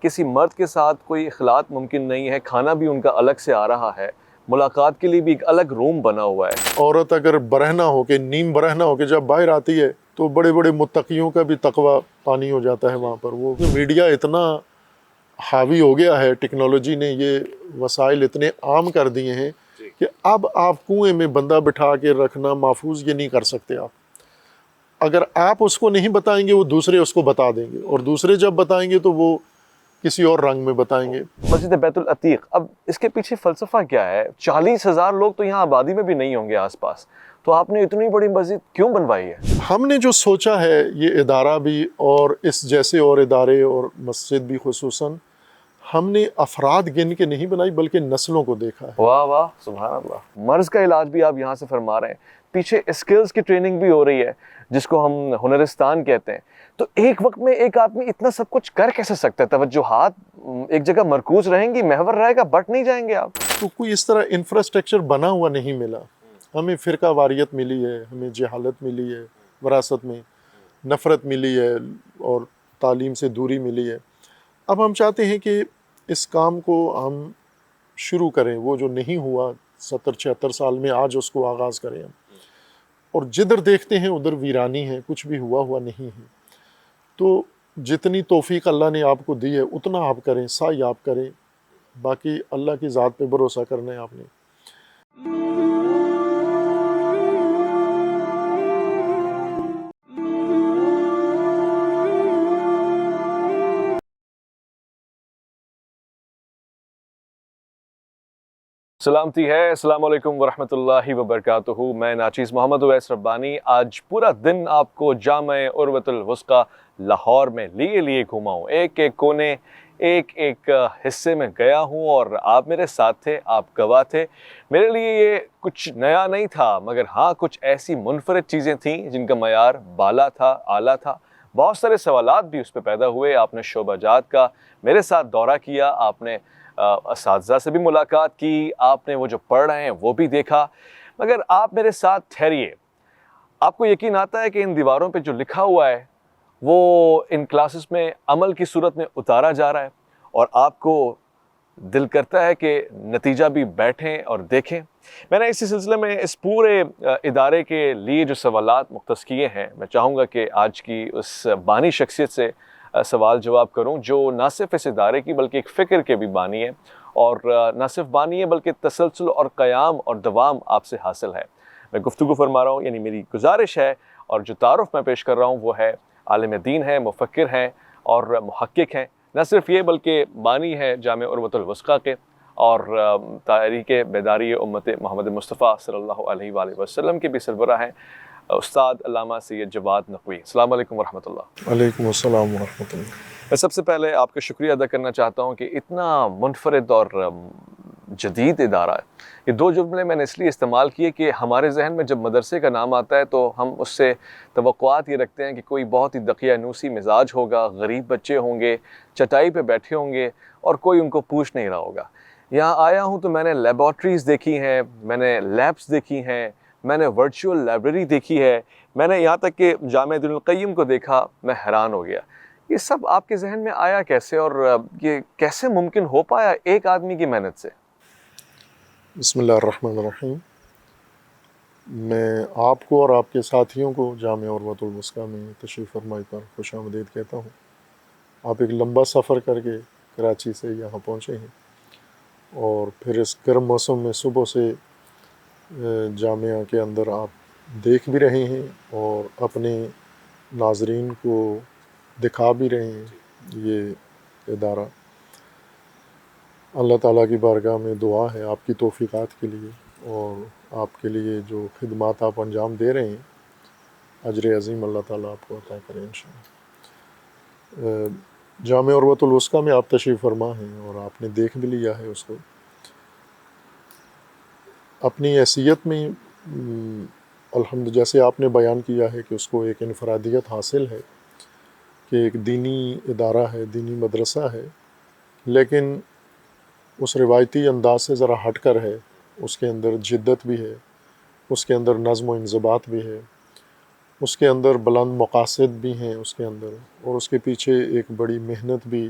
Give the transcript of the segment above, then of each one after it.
کسی مرد کے ساتھ کوئی اخلاط ممکن نہیں ہے، کھانا بھی ان کا الگ سے آ رہا ہے، ملاقات کے لیے بھی ایک الگ روم بنا ہوا ہے۔ عورت اگر برہنہ ہو کے نیم برہنہ ہو کے جب باہر آتی ہے تو بڑے بڑے متقیوں کا بھی تقوی پانی ہو جاتا ہے وہاں پر۔ وہ میڈیا اتنا حاوی ہو گیا ہے، ٹیکنالوجی نے یہ وسائل اتنے عام کر دیے ہیں کہ اب آپ کنویں میں بندہ بٹھا کے رکھنا محفوظ یہ نہیں کر سکتے۔ آپ اگر آپ اس کو نہیں بتائیں گے وہ دوسرے اس کو بتا دیں گے، اور دوسرے جب بتائیں گے تو وہ کسی اور رنگ میں بتائیں گے۔ مسجد بیت العتیق، اب اس کے پیچھے فلسفہ کیا ہے؟ 40,000 لوگ تو یہاں آبادی میں بھی نہیں ہوں گے آس پاس، تو آپ نے اتنی بڑی مسجد کیوں بنوائی ہے؟ ہم نے جو سوچا ہے یہ ادارہ بھی اور اس جیسے اور ادارے اور مسجد بھی خصوصاً ہم نے افراد گن کے نہیں بنائی بلکہ نسلوں کو دیکھا ہے۔ واہ واہ، سبحان اللہ۔ مرض کا علاج بھی آپ یہاں سے فرما رہے ہیں، پیچھے اسکلز کی ٹریننگ بھی ہو رہی ہے جس کو ہم ہنرستان کہتے ہیں۔ تو ایک وقت میں ایک آدمی اتنا سب کچھ کر کیسے سکتا ہے؟ توجہات ایک جگہ مرکوز رہیں گی، محور رہے گا، بٹ نہیں جائیں گے آپ؟ تو کوئی اس طرح انفراسٹرکچر بنا ہوا نہیں ملا۔ ہمیں فرقہ واریت ملی ہے، ہمیں جہالت ملی ہے، وراثت میں نفرت ملی ہے اور تعلیم سے دوری ملی ہے۔ اب ہم چاہتے ہیں کہ اس کام کو ہم شروع کریں، وہ جو نہیں ہوا 70-76 سال میں، آج اس کو آغاز کریں ہم۔ اور جدھر دیکھتے ہیں ادھر ویرانی ہے، کچھ بھی ہوا نہیں ہے۔ تو جتنی توفیق اللہ نے آپ کو دی ہے اتنا آپ کریں، سعی آپ کریں، باقی اللہ کی ذات پہ بھروسہ کرنا ہے آپ نے۔ سلامتی ہے، السلام علیکم ورحمۃ اللہ وبرکاتہ۔ میں ناچیز محمد اویس ربانی آج پورا دن آپ کو جامع عروۃ الوثقی لاہور میں لیے گھما ہوں۔ ایک ایک کونے، ایک ایک حصے میں گیا ہوں اور آپ میرے ساتھ تھے، آپ گواہ تھے۔ میرے لیے یہ کچھ نیا نہیں تھا، مگر ہاں کچھ ایسی منفرد چیزیں تھیں جن کا معیار بالا تھا، اعلیٰ تھا۔ بہت سارے سوالات بھی اس پہ پیدا ہوئے۔ آپ نے شعبہ جات کا میرے ساتھ دورہ کیا، آپ نے اساتذہ سے بھی ملاقات کی، آپ نے وہ جو پڑھ رہے ہیں وہ بھی دیکھا، مگر آپ میرے ساتھ ٹھہریے۔ آپ کو یقین آتا ہے کہ ان دیواروں پہ جو لکھا ہوا ہے وہ ان کلاسز میں عمل کی صورت میں اتارا جا رہا ہے، اور آپ کو دل کرتا ہے کہ نتیجہ بھی بیٹھیں اور دیکھیں۔ میں نے اسی سلسلے میں اس پورے ادارے کے لیے جو سوالات مختص کیے ہیں، میں چاہوں گا کہ آج کی اس بانی شخصیت سے سوال جواب کروں جو نہ صرف اس ادارے کی بلکہ ایک فکر کے بھی بانی ہے، اور نہ صرف بانی ہے بلکہ تسلسل اور قیام اور دوام آپ سے حاصل ہے۔ میں گفتگو فرما رہا ہوں، یعنی میری گزارش ہے، اور جو تعارف میں پیش کر رہا ہوں وہ ہے عالم دین ہے، مفکر ہیں اور محقق ہیں۔ نہ صرف یہ بلکہ بانی ہے جامع عروۃ الوثقی کے، اور تحریک بیداری امت محمد مصطفیٰ صلی اللہ علیہ وآلہ وسلم کے بھی سربراہ ہیں، استاد علامہ سید جواد نقوی۔ السلام علیکم ورحمۃ اللہ۔ وعلیکم السلام ورحمۃ اللہ۔ میں سب سے پہلے آپ کا شکریہ ادا کرنا چاہتا ہوں کہ اتنا منفرد اور جدید ادارہ ہے۔ یہ دو جملے میں نے اس لیے استعمال کیے کہ ہمارے ذہن میں جب مدرسے کا نام آتا ہے تو ہم اس سے توقعات یہ رکھتے ہیں کہ کوئی بہت ہی دقیانوسی مزاج ہوگا، غریب بچے ہوں گے، چٹائی پہ بیٹھے ہوں گے اور کوئی ان کو پوچھ نہیں رہا ہوگا۔ یہاں آیا ہوں تو میں نے لیبارٹریز دیکھی ہیں، میں نے لیبس دیکھی ہیں، میں نے ورچوئل لائبریری دیکھی ہے، میں نے یہاں تک کہ جامع ابن القیم کو دیکھا، میں حیران ہو گیا۔ یہ سب آپ کے ذہن میں آیا کیسے، اور یہ کیسے ممکن ہو پایا ایک آدمی کی محنت سے؟ بسم اللہ الرحمن الرحیم۔ میں آپ کو اور آپ کے ساتھیوں کو جامع عروۃ الوثقی میں تشریف فرمائی پر خوش آمدید کہتا ہوں۔ آپ ایک لمبا سفر کر کے کراچی سے یہاں پہنچے ہیں، اور پھر اس گرم موسم میں صبح سے جامعہ کے اندر آپ دیکھ بھی رہے ہیں اور اپنے ناظرین کو دکھا بھی رہے ہیں یہ ادارہ۔ اللہ تعالیٰ کی بارگاہ میں دعا ہے آپ کی توفیقات کے لیے، اور آپ کے لیے جو خدمات آپ انجام دے رہے ہیں اجر عظیم اللہ تعالیٰ آپ کو عطا کرے انشاءاللہ۔ جامع عروۃ الوثقی میں آپ تشریف فرما ہیں اور آپ نے دیکھ بھی لیا ہے اس کو۔ اپنی حیثیت میں الحمد جیسے آپ نے بیان کیا ہے کہ اس کو ایک انفرادیت حاصل ہے کہ ایک دینی ادارہ ہے، دینی مدرسہ ہے، لیکن اس روایتی انداز سے ذرا ہٹ کر ہے۔ اس کے اندر جدت بھی ہے، اس کے اندر نظم و انضباط بھی ہے، اس کے اندر بلند مقاصد بھی ہیں اس کے اندر، اور اس کے پیچھے ایک بڑی محنت بھی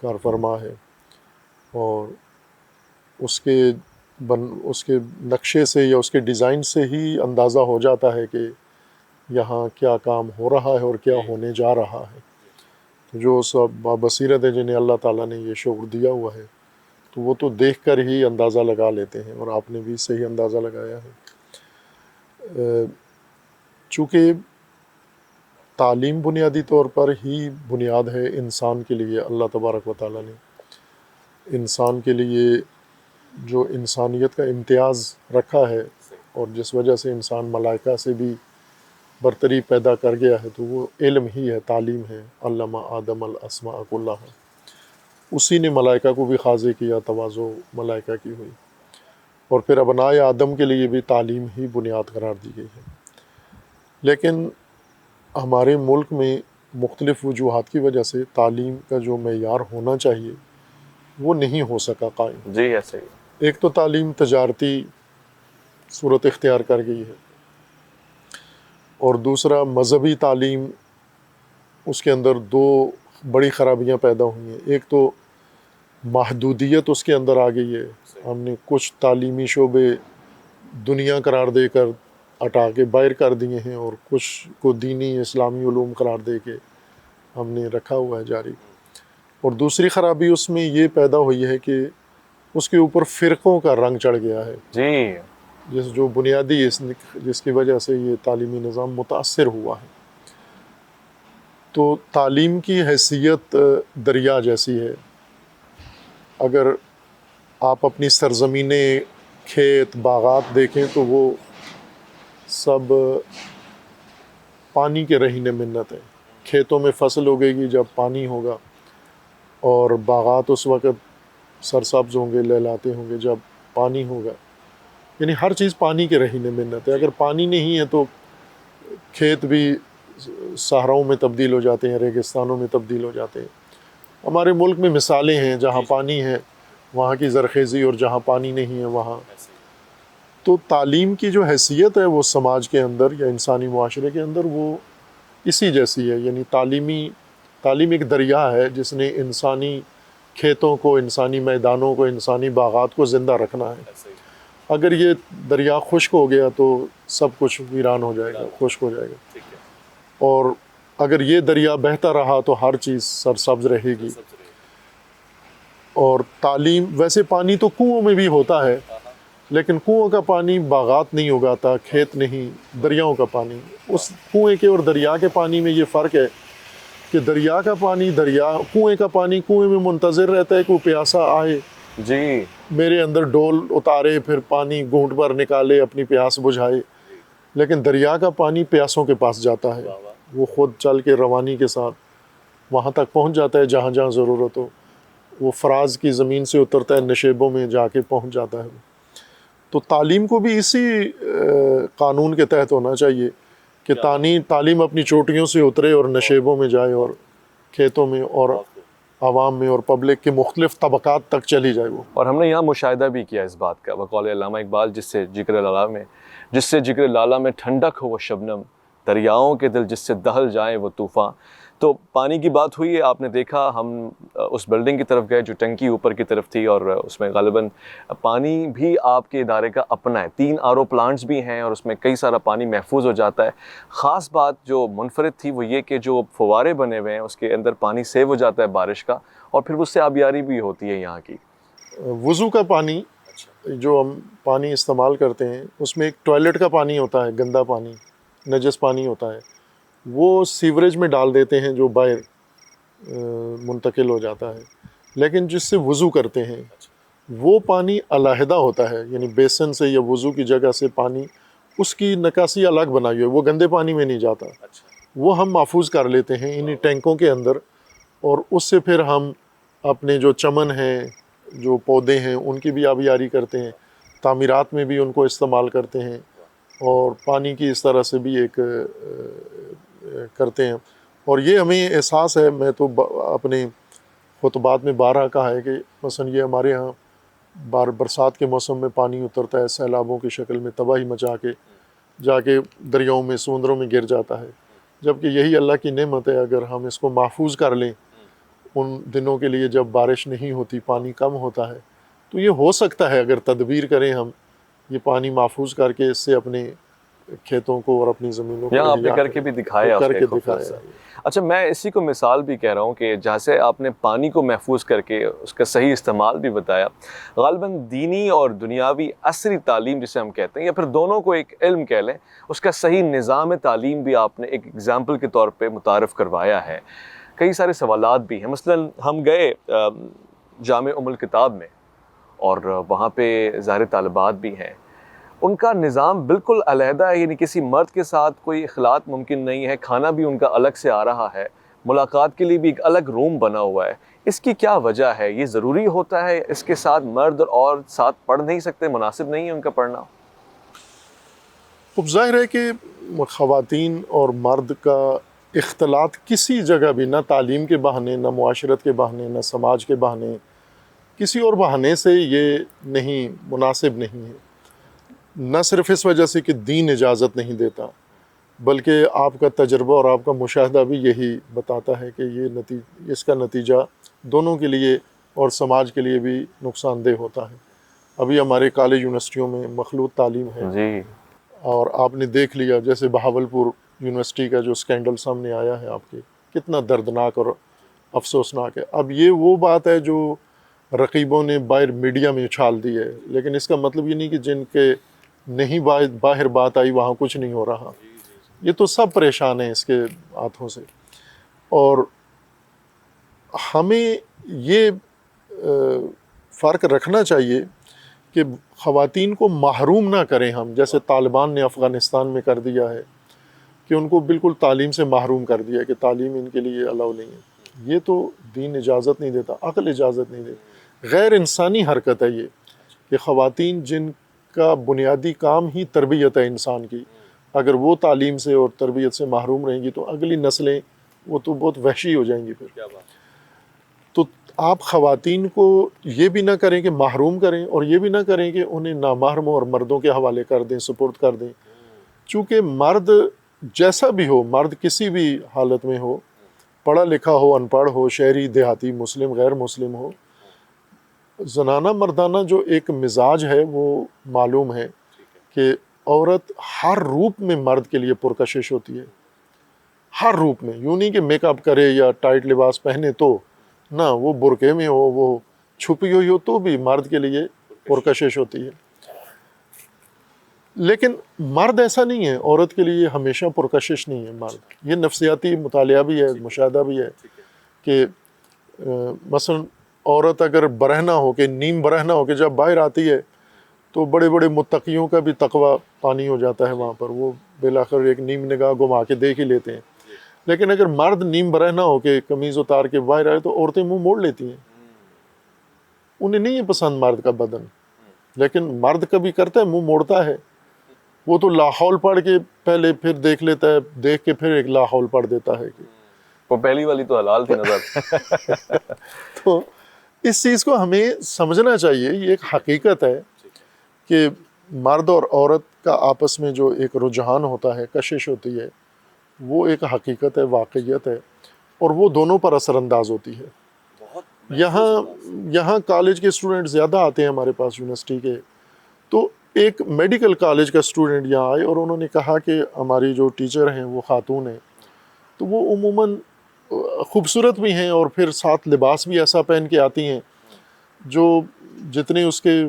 کار فرما ہے، اور اس کے نقشے سے یا اس کے ڈیزائن سے ہی اندازہ ہو جاتا ہے کہ یہاں کیا کام ہو رہا ہے اور کیا ہونے جا رہا ہے۔ تو جو سب بابصیرت ہے جنہیں اللہ تعالیٰ نے یہ شعور دیا ہوا ہے، تو وہ تو دیکھ کر ہی اندازہ لگا لیتے ہیں، اور آپ نے بھی صحیح اندازہ لگایا ہے۔ چونکہ تعلیم بنیادی طور پر ہی بنیاد ہے انسان کے لیے، اللہ تبارک و تعالیٰ نے انسان کے لیے جو انسانیت کا امتیاز رکھا ہے، اور جس وجہ سے انسان ملائکہ سے بھی برتری پیدا کر گیا ہے، تو وہ علم ہی ہے، تعلیم ہے۔ علم آدم الاسماء کلہا، اسی نے ملائکہ کو بھی خاضع کیا، تواضع ملائکہ کی ہوئی، اور پھر ابنائے آدم کے لیے بھی تعلیم ہی بنیاد قرار دی گئی ہے۔ لیکن ہمارے ملک میں مختلف وجوہات کی وجہ سے تعلیم کا جو معیار ہونا چاہیے وہ نہیں ہو سکا قائم۔ جی ایسے ہی۔ ایک تو تعلیم تجارتی صورت اختیار کر گئی ہے، اور دوسرا مذہبی تعلیم، اس کے اندر دو بڑی خرابیاں پیدا ہوئی ہیں۔ ایک تو محدودیت اس کے اندر آ گئی ہے، ہم نے کچھ تعلیمی شعبے دنیا قرار دے کر ہٹا کے باہر کر دیے ہیں، اور کچھ کو دینی اسلامی علوم قرار دے کے ہم نے رکھا ہوا ہے جاری۔ اور دوسری خرابی اس میں یہ پیدا ہوئی ہے کہ اس کے اوپر فرقوں کا رنگ چڑھ گیا ہے، جی جو بنیادی جس کی وجہ سے یہ تعلیمی نظام متاثر ہوا ہے۔ تو تعلیم کی حیثیت دریا جیسی ہے۔ اگر آپ اپنی سرزمینیں، کھیت، باغات دیکھیں تو وہ سب پانی کے رہین منت ہیں۔ کھیتوں میں فصل اگے گی جب پانی ہوگا، اور باغات اس وقت سرسبز ہوں گے، لہلاتے ہوں گے جب پانی ہوگا۔ یعنی ہر چیز پانی کے رہین منت ہے۔ اگر پانی نہیں ہے تو کھیت بھی صحراؤں میں تبدیل ہو جاتے ہیں، ریگستانوں میں تبدیل ہو جاتے ہیں۔ ہمارے ملک میں مثالیں ہیں، جہاں پانی ہے وہاں کی زرخیزی، اور جہاں پانی نہیں ہے وہاں۔ تو تعلیم کی جو حیثیت ہے وہ سماج کے اندر یا انسانی معاشرے کے اندر وہ اسی جیسی ہے۔ یعنی تعلیم ایک دریا ہے جس نے انسانی کھیتوں کو، انسانی میدانوں کو، انسانی باغات کو زندہ رکھنا ہے۔ اگر یہ دریا خشک ہو گیا تو سب کچھ ویران ہو جائے گا، خشک ہو جائے گا۔ اور اگر یہ دریا بہتا رہا تو ہر چیز سرسبز رہے گی۔ اور تعلیم، ویسے پانی تو کنوؤں میں بھی ہوتا ہے، لیکن کنوؤں کا پانی باغات نہیں اگاتا، کھیت نہیں، دریاؤں کا پانی۔ اس کنویں کے اور دریا کے پانی میں یہ فرق ہے کہ دریا کا پانی کنویں کا پانی کنویں میں منتظر رہتا ہے کہ وہ پیاسا آئے، جی میرے اندر ڈول اتارے، پھر پانی گھونٹ بھر نکالے، اپنی پیاس بجھائے۔ لیکن دریا کا پانی پیاسوں کے پاس جاتا ہے، وہ خود چل کے روانی کے ساتھ وہاں تک پہنچ جاتا ہے جہاں جہاں ضرورت ہو۔ وہ فراز کی زمین سے اترتا ہے، نشیبوں میں جا کے پہنچ جاتا ہے۔ تو تعلیم کو بھی اسی قانون کے تحت ہونا چاہیے کہ تعلیم اپنی چوٹیوں سے اترے اور نشیبوں میں جائے، اور کھیتوں میں اور عوام میں اور پبلک کے مختلف طبقات تک چلی جائے وہ۔ اور ہم نے یہاں مشاہدہ بھی کیا اس بات کا، بقول علامہ اقبال، جس سے جگر لالا میں ٹھنڈک ہو وہ شبنم، دریاؤں کے دل جس سے دہل جائیں وہ طوفان۔ تو پانی کی بات ہوئی ہے، آپ نے دیکھا ہم اس بلڈنگ کی طرف گئے جو ٹنکی اوپر کی طرف تھی، اور اس میں غالباً پانی بھی آپ کے ادارے کا اپنا ہے، 3 RO پلانٹس بھی ہیں، اور اس میں کئی سارا پانی محفوظ ہو جاتا ہے۔ خاص بات جو منفرد تھی وہ یہ کہ جو فوارے بنے ہوئے ہیں اس کے اندر پانی سیو ہو جاتا ہے بارش کا، اور پھر اس سے آبیاری بھی ہوتی ہے یہاں کی۔ وضو کا پانی جو ہم پانی استعمال کرتے ہیں، اس میں ایک ٹوائلٹ کا پانی ہوتا ہے، گندا پانی، نجس پانی ہوتا ہے، وہ سیوریج میں ڈال دیتے ہیں جو باہر منتقل ہو جاتا ہے۔ لیکن جس سے وضو کرتے ہیں وہ پانی علیحدہ ہوتا ہے، یعنی بیسن سے یا وضو کی جگہ سے پانی، اس کی نکاسی الگ بنائی ہوئی ہے، وہ گندے پانی میں نہیں جاتا، وہ ہم محفوظ کر لیتے ہیں انہی ٹینکوں کے اندر، اور اس سے پھر ہم اپنے جو چمن ہیں، جو پودے ہیں، ان کی بھی آبیاری کرتے ہیں، تعمیرات میں بھی ان کو استعمال کرتے ہیں، اور پانی کی اس طرح سے بھی ایک کرتے ہیں۔ اور یہ ہمیں احساس ہے، میں تو اپنے خطبات میں بارہا کہا ہے کہ مثلا یہ ہمارے ہاں برسات کے موسم میں پانی اترتا ہے سیلابوں کی شکل میں، تباہی مچا کے جا کے دریاؤں میں، سمندروں میں گر جاتا ہے، جبکہ یہی اللہ کی نعمت ہے۔ اگر ہم اس کو محفوظ کر لیں، ان دنوں کے لیے جب بارش نہیں ہوتی، پانی کم ہوتا ہے، تو یہ ہو سکتا ہے اگر تدبیر کریں ہم، یہ پانی محفوظ کر کے اس سے اپنے کھیتوں کو اور اپنی زمینوں کو یہاں آپ نے احیا کر کے بھی دکھایا، کر اس کا کے ایک خوبصورت دکھایا سا۔ اچھا، میں اسی کو مثال بھی کہہ رہا ہوں کہ جہاں سے آپ نے پانی کو محفوظ کر کے اس کا صحیح استعمال بھی بتایا، غالباً دینی اور دنیاوی عصری تعلیم جسے ہم کہتے ہیں، یا پھر دونوں کو ایک علم کہہ لیں، اس کا صحیح نظام تعلیم بھی آپ نے ایک اگزامپل کے طور پہ متعارف کروایا ہے۔ کئی سارے سوالات بھی ہیں، مثلاً ہم گئے جامع ام الکتاب میں، اور وہاں پہ ظاہر طالبات بھی ہیں، ان کا نظام بالکل علیحدہ ہے، یعنی کسی مرد کے ساتھ کوئی اختلاط ممکن نہیں ہے، کھانا بھی ان کا الگ سے آ رہا ہے، ملاقات کے لیے بھی ایک الگ روم بنا ہوا ہے۔ اس کی کیا وجہ ہے؟ یہ ضروری ہوتا ہے اس کے ساتھ مرد اور ساتھ پڑھ نہیں سکتے؟ مناسب نہیں ہے ان کا پڑھنا؟ اب ظاہر ہے کہ خواتین اور مرد کا اختلاط کسی جگہ بھی، نہ تعلیم کے بہانے، نہ معاشرت کے بہانے، نہ سماج کے بہانے، کسی اور بہانے سے یہ نہیں، مناسب نہیں ہے۔ نہ صرف اس وجہ سے کہ دین اجازت نہیں دیتا، بلکہ آپ کا تجربہ اور آپ کا مشاہدہ بھی یہی بتاتا ہے کہ اس کا نتیجہ دونوں کے لیے اور سماج کے لیے بھی نقصان دہ ہوتا ہے۔ ابھی ہمارے کالج یونیورسٹیوں میں مخلوط تعلیم ہے، جی، اور آپ نے دیکھ لیا جیسے بہاولپور یونیورسٹی کا جو سکینڈل سامنے آیا ہے آپ کے، کتنا دردناک اور افسوسناک ہے۔ اب یہ وہ بات ہے جو رقیبوں نے باہر میڈیا میں اچھال دی ہے، لیکن اس کا مطلب یہ نہیں کہ جن کے نہیں باہر بات آئی وہاں کچھ نہیں ہو رہا۔ یہ تو سب پریشان ہیں اس کے ہاتھوں سے، اور ہمیں یہ فرق رکھنا چاہیے کہ خواتین کو محروم نہ کریں ہم، جیسے طالبان نے افغانستان میں کر دیا ہے کہ ان کو بالکل تعلیم سے محروم کر دیا ہے کہ تعلیم ان کے لیے الاؤ نہیں ہے۔ یہ تو دین اجازت نہیں دیتا، عقل اجازت نہیں دیتا، غیر انسانی حرکت ہے یہ کہ خواتین جن کا بنیادی کام ہی تربیت ہے انسان کی، اگر وہ تعلیم سے اور تربیت سے محروم رہیں گی تو اگلی نسلیں وہ تو بہت وحشی ہو جائیں گی پھر۔ تو آپ خواتین کو یہ بھی نہ کریں کہ محروم کریں، اور یہ بھی نہ کریں کہ انہیں نامحرموں اور مردوں کے حوالے کر دیں، سپرد کر دیں، چونکہ مرد جیسا بھی ہو، مرد کسی بھی حالت میں ہو، پڑھا لکھا ہو، ان پڑھ ہو، شہری، دیہاتی، مسلم، غیر مسلم ہو، زنانہ مردانہ جو ایک مزاج ہے وہ معلوم ہے کہ عورت ہر روپ میں مرد کے لیے پرکشش ہوتی ہے، ہر روپ میں۔ یوں نہیں کہ میک اپ کرے یا ٹائٹ لباس پہنے تو نہ، وہ برقعے میں ہو، وہ چھپی ہوئی ہو تو بھی مرد کے لیے پرکشش ہوتی ہے۔ لیکن مرد ایسا نہیں ہے، عورت کے لیے ہمیشہ پرکشش نہیں ہے مرد۔ یہ نفسیاتی مطالعہ بھی ہے، مشاہدہ بھی ہے کہ مثلا عورت اگر برہنہ ہو کے، نیم برہنہ ہو کے جب باہر آتی ہے تو بڑے بڑے متقیوں کا بھی تقوی پانی ہو جاتا ہے وہاں پر، وہ بالآخر ایک نیم نگاہ گھما کے دیکھ ہی لیتے ہیں۔ لیکن اگر مرد نیم برہنہ ہو کے قمیض اتار کے باہر آئے تو عورتیں منہ موڑ لیتی ہیں، انہیں نہیں ہے پسند مرد کا بدن۔ لیکن مرد کبھی کرتا ہے، منہ موڑتا ہے، وہ تو لاحول پڑھ کے پہلے پھر دیکھ لیتا ہے، دیکھ کے پھر ایک لاحول پڑھ دیتا ہے کہ وہ پہلی والی تو حلال تھی نظر۔ تو اس چیز کو ہمیں سمجھنا چاہیے، یہ ایک حقیقت ہے کہ مرد اور عورت کا آپس میں جو ایک رجحان ہوتا ہے، کشش ہوتی ہے، وہ ایک حقیقت ہے، واقعیت ہے، اور وہ دونوں پر اثر انداز ہوتی ہے۔ یہاں کالج کے اسٹوڈنٹ زیادہ آتے ہیں ہمارے پاس یونیورسٹی کے، تو ایک میڈیکل کالج کا اسٹوڈنٹ یہاں آئے اور انہوں نے کہا کہ ہماری جو ٹیچر ہیں وہ خاتون ہیں، تو وہ عموماً خوبصورت بھی ہیں اور پھر ساتھ لباس بھی ایسا پہن کے آتی ہیں جو جتنے اس کے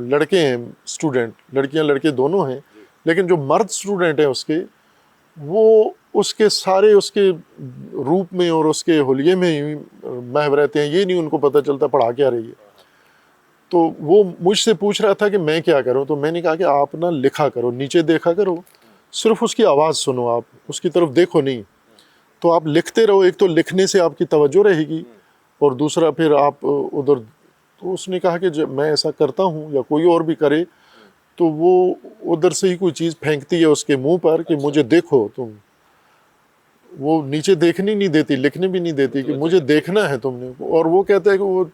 لڑکے ہیں اسٹوڈنٹ، لڑکیاں لڑکے دونوں ہیں، لیکن جو مرد اسٹوڈنٹ ہیں اس کے، وہ اس کے سارے اس کے روپ میں اور اس کے حلیے میں ہی محو رہتے ہیں، یہ نہیں ان کو پتہ چلتا پڑھا کیا رہی ہے۔ تو وہ مجھ سے پوچھ رہا تھا کہ میں کیا کروں، تو میں نے کہا کہ آپ نہ لکھا کرو، نیچے دیکھا کرو، صرف اس کی آواز سنو، آپ اس کی طرف دیکھو نہیں، تو آپ لکھتے رہو، ایک تو لکھنے سے آپ کی توجہ رہے گی، اور دوسرا پھر آپ ادھر۔ تو اس نے کہا کہ جب میں ایسا کرتا ہوں یا کوئی اور بھی کرے تو وہ ادھر سے ہی کوئی چیز پھینکتی ہے اس کے منہ پر کہ مجھے دیکھو تم، وہ نیچے دیکھنے نہیں دیتی، لکھنے بھی نہیں دیتی کہ مجھے دیکھنا ہے تم نے۔ اور وہ کہتا ہے کہ وہ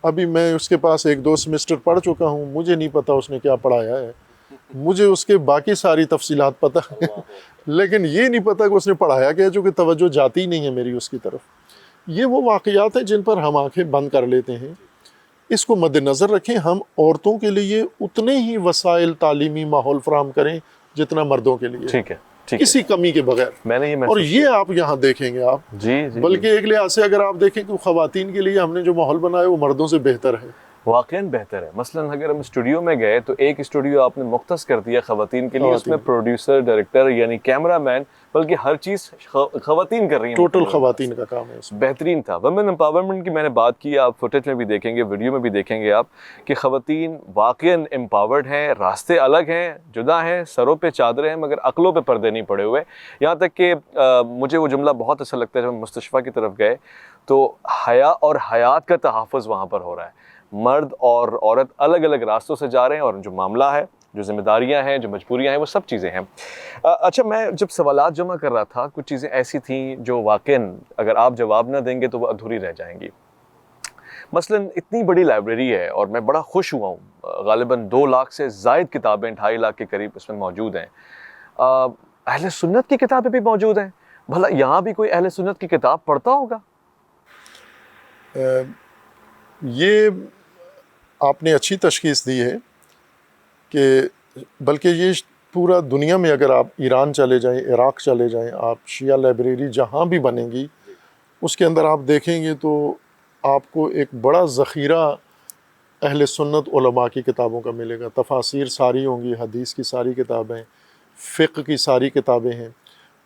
ابھی میں اس کے پاس 1-2 سیمسٹر پڑھ چکا ہوں، مجھے نہیں پتا اس نے کیا پڑھایا ہے، مجھے اس کے باقی ساری تفصیلات پتہ ہیں لیکن یہ نہیں پتا کہ اس نے پڑھایا کیا ہے، چونکہ توجہ جاتی ہی نہیں ہے میری اس کی طرف۔ یہ وہ واقعات ہیں جن پر ہم آنکھیں بند کر لیتے ہیں. اس کو مد نظر رکھیں, ہم عورتوں کے لیے اتنے ہی وسائل تعلیمی ماحول فراہم کریں جتنا مردوں کے لیے, ٹھیک ہے, ٹھیک کسی کمی کے بغیر. میں نے یہ اور محسوس یہ آپ یہاں دیکھیں گے آپ, جی جی بلکہ ایک لحاظ سے اگر آپ دیکھیں کہ خواتین کے لیے ہم نے جو ماحول بنایا وہ مردوں سے بہتر ہے. واقعاً بہتر ہے. مثلاً اگر ہم اسٹوڈیو میں گئے تو ایک اسٹوڈیو آپ نے مختص کر دیا خواتین کے لیے, اس میں پروڈیوسر, ڈائریکٹر یعنی کیمرہ مین, بلکہ ہر چیز خواتین کر رہی ہیں. ٹوٹل خواتین کا کام ہے اس میں. بہترین تھا. ویمن امپاورمنٹ کی میں نے بات کی, آپ فوٹیج میں بھی دیکھیں گے, ویڈیو میں بھی دیکھیں گے آپ کہ خواتین واقعاً امپاورڈ ہیں, راستے الگ ہیں, جدا ہیں, سروں پہ چادریں ہیں مگر عقلوں پہ پردے نہیں پڑے ہوئے. یہاں تک کہ مجھے وہ جملہ بہت اچھا لگتا ہے, جب ہم مستشفیٰ کی طرف گئے تو حیا اور حیات کا تحفظ وہاں پر ہو رہا ہے. مرد اور عورت الگ الگ راستوں سے جا رہے ہیں, اور جو معاملہ ہے, جو ذمہ داریاں ہیں, جو مجبوریاں ہیں, وہ سب چیزیں ہیں. اچھا, میں جب سوالات جمع کر رہا تھا, کچھ چیزیں ایسی تھیں جو واقعاً اگر آپ جواب نہ دیں گے تو وہ ادھوری رہ جائیں گی. مثلاً اتنی بڑی لائبریری ہے اور میں بڑا خوش ہوا ہوں, غالباً 2 لاکھ سے زائد کتابیں, 2.5 لاکھ کے قریب اس میں موجود ہیں. اہل سنت کی کتابیں بھی موجود ہیں. بھلا یہاں بھی کوئی اہل سنت کی کتاب پڑھتا ہوگا؟ یہ آپ نے اچھی تشخیص دی ہے کہ بلکہ یہ پورا دنیا میں اگر آپ ایران چلے جائیں, عراق چلے جائیں, آپ شیعہ لائبریری جہاں بھی بنیں گی اس کے اندر آپ دیکھیں گے تو آپ کو ایک بڑا ذخیرہ اہل سنت علماء کی کتابوں کا ملے گا. تفاسیر ساری ہوں گی, حدیث کی ساری کتابیں, فقہ کی ساری کتابیں ہیں.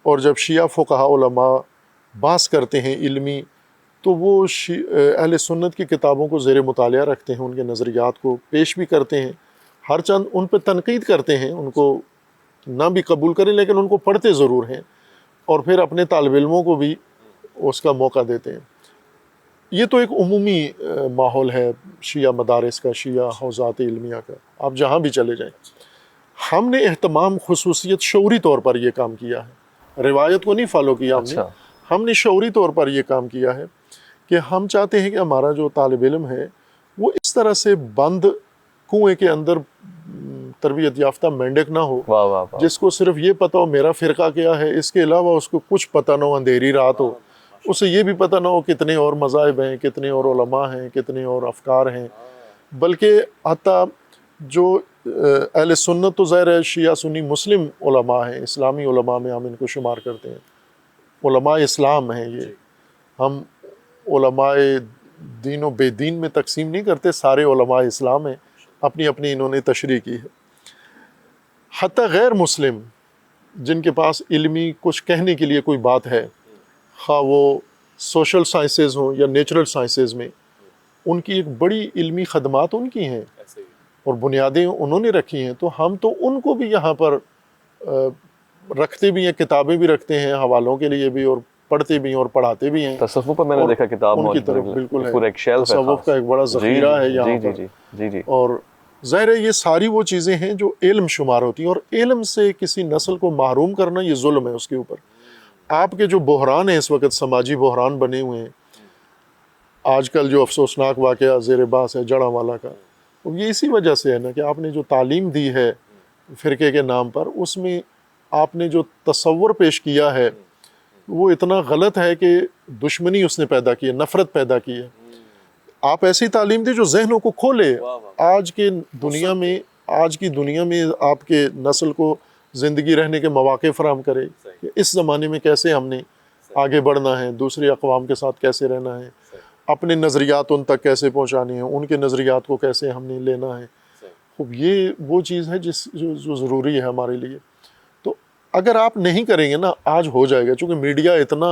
اور جب شیعہ فقہاء علماء بحث کرتے ہیں علمی, تو وہ اہل سنت کی کتابوں کو زیر مطالعہ رکھتے ہیں, ان کے نظریات کو پیش بھی کرتے ہیں, ہر چند ان پہ تنقید کرتے ہیں, ان کو نہ بھی قبول کریں لیکن ان کو پڑھتے ضرور ہیں, اور پھر اپنے طالب علموں کو بھی اس کا موقع دیتے ہیں. یہ تو ایک عمومی ماحول ہے شیعہ مدارس کا, شیعہ حوزات علمیہ کا, آپ جہاں بھی چلے جائیں. ہم نے اہتمام خصوصیت شعوری طور پر یہ کام کیا ہے, روایت کو نہیں فالو کیا ہم نے. ہم نے شعوری طور پر یہ کام کیا ہے کہ ہم چاہتے ہیں کہ ہمارا جو طالب علم ہے وہ اس طرح سے بند کنویں کے اندر تربیت یافتہ مینڈک نہ ہو, جس کو صرف یہ پتہ ہو میرا فرقہ کیا ہے, اس کے علاوہ اس کو کچھ پتہ نہ ہو, اندھیری رات ہو, اسے یہ بھی پتہ نہ ہو کتنے اور مذاہب ہیں, کتنے اور علماء ہیں, کتنے اور افکار ہیں. بلکہ حتیٰ جو اہل سنت تو ظاہر ہے شیعہ سنی مسلم علماء ہیں, اسلامی علماء میں ہم ان کو شمار کرتے ہیں, علماء اسلام ہیں یہ. ہم علماء دین و بے دین میں تقسیم نہیں کرتے, سارے علماء اسلام ہیں, اپنی اپنی انہوں نے تشریح کی ہے. حتیٰ غیر مسلم جن کے پاس علمی کچھ کہنے کے لیے کوئی بات ہے, خواہ وہ سوشل سائنسز ہوں یا نیچرل سائنسز میں, ان کی ایک بڑی علمی خدمات ان کی ہیں اور بنیادیں انہوں نے رکھی ہیں. تو ہم تو ان کو بھی یہاں پر رکھتے بھی ہیں, کتابیں بھی رکھتے ہیں حوالوں کے لیے بھی, اور پڑھتے بھی ہیں اور پڑھاتے بھی ہیں. تصوف پر میں نے دیکھا کتاب ان کی موجود طرف بالکل ہے, تصوف کا ایک بڑا ذخیرہ ہے یہاں پر. اور ظاہر ہے یہ ساری وہ چیزیں ہیں جو علم شمار ہوتی ہیں, اور علم سے کسی نسل کو محروم کرنا یہ ظلم ہے اس کے اوپر. آپ کے جو بحران ہیں اس وقت, سماجی بحران بنے ہوئے ہیں آج کل, جو افسوسناک واقعہ زیر باس ہے جڑاں والا کا, یہ اسی وجہ سے ہے نا کہ آپ نے جو تعلیم دی ہے فرقے کے نام پر, اس میں آپ نے جو تصور پیش کیا ہے وہ اتنا غلط ہے کہ دشمنی اس نے پیدا کی ہے, نفرت پیدا کی ہے. آپ ایسی تعلیم دیں جو ذہنوں کو کھولے. آج کی دنیا میں آپ کے نسل کو زندگی رہنے کے مواقع فراہم کرے کہ اس زمانے میں کیسے ہم نے آگے بڑھنا ہے, دوسرے اقوام کے ساتھ کیسے رہنا ہے, اپنے نظریات ان تک کیسے پہنچانے ہیں, ان کے نظریات کو کیسے ہم نے لینا ہے. خوب یہ وہ چیز ہے جو ضروری ہے ہمارے لیے. تو اگر آپ نہیں کریں گے نا, آج ہو جائے گا, چونکہ میڈیا اتنا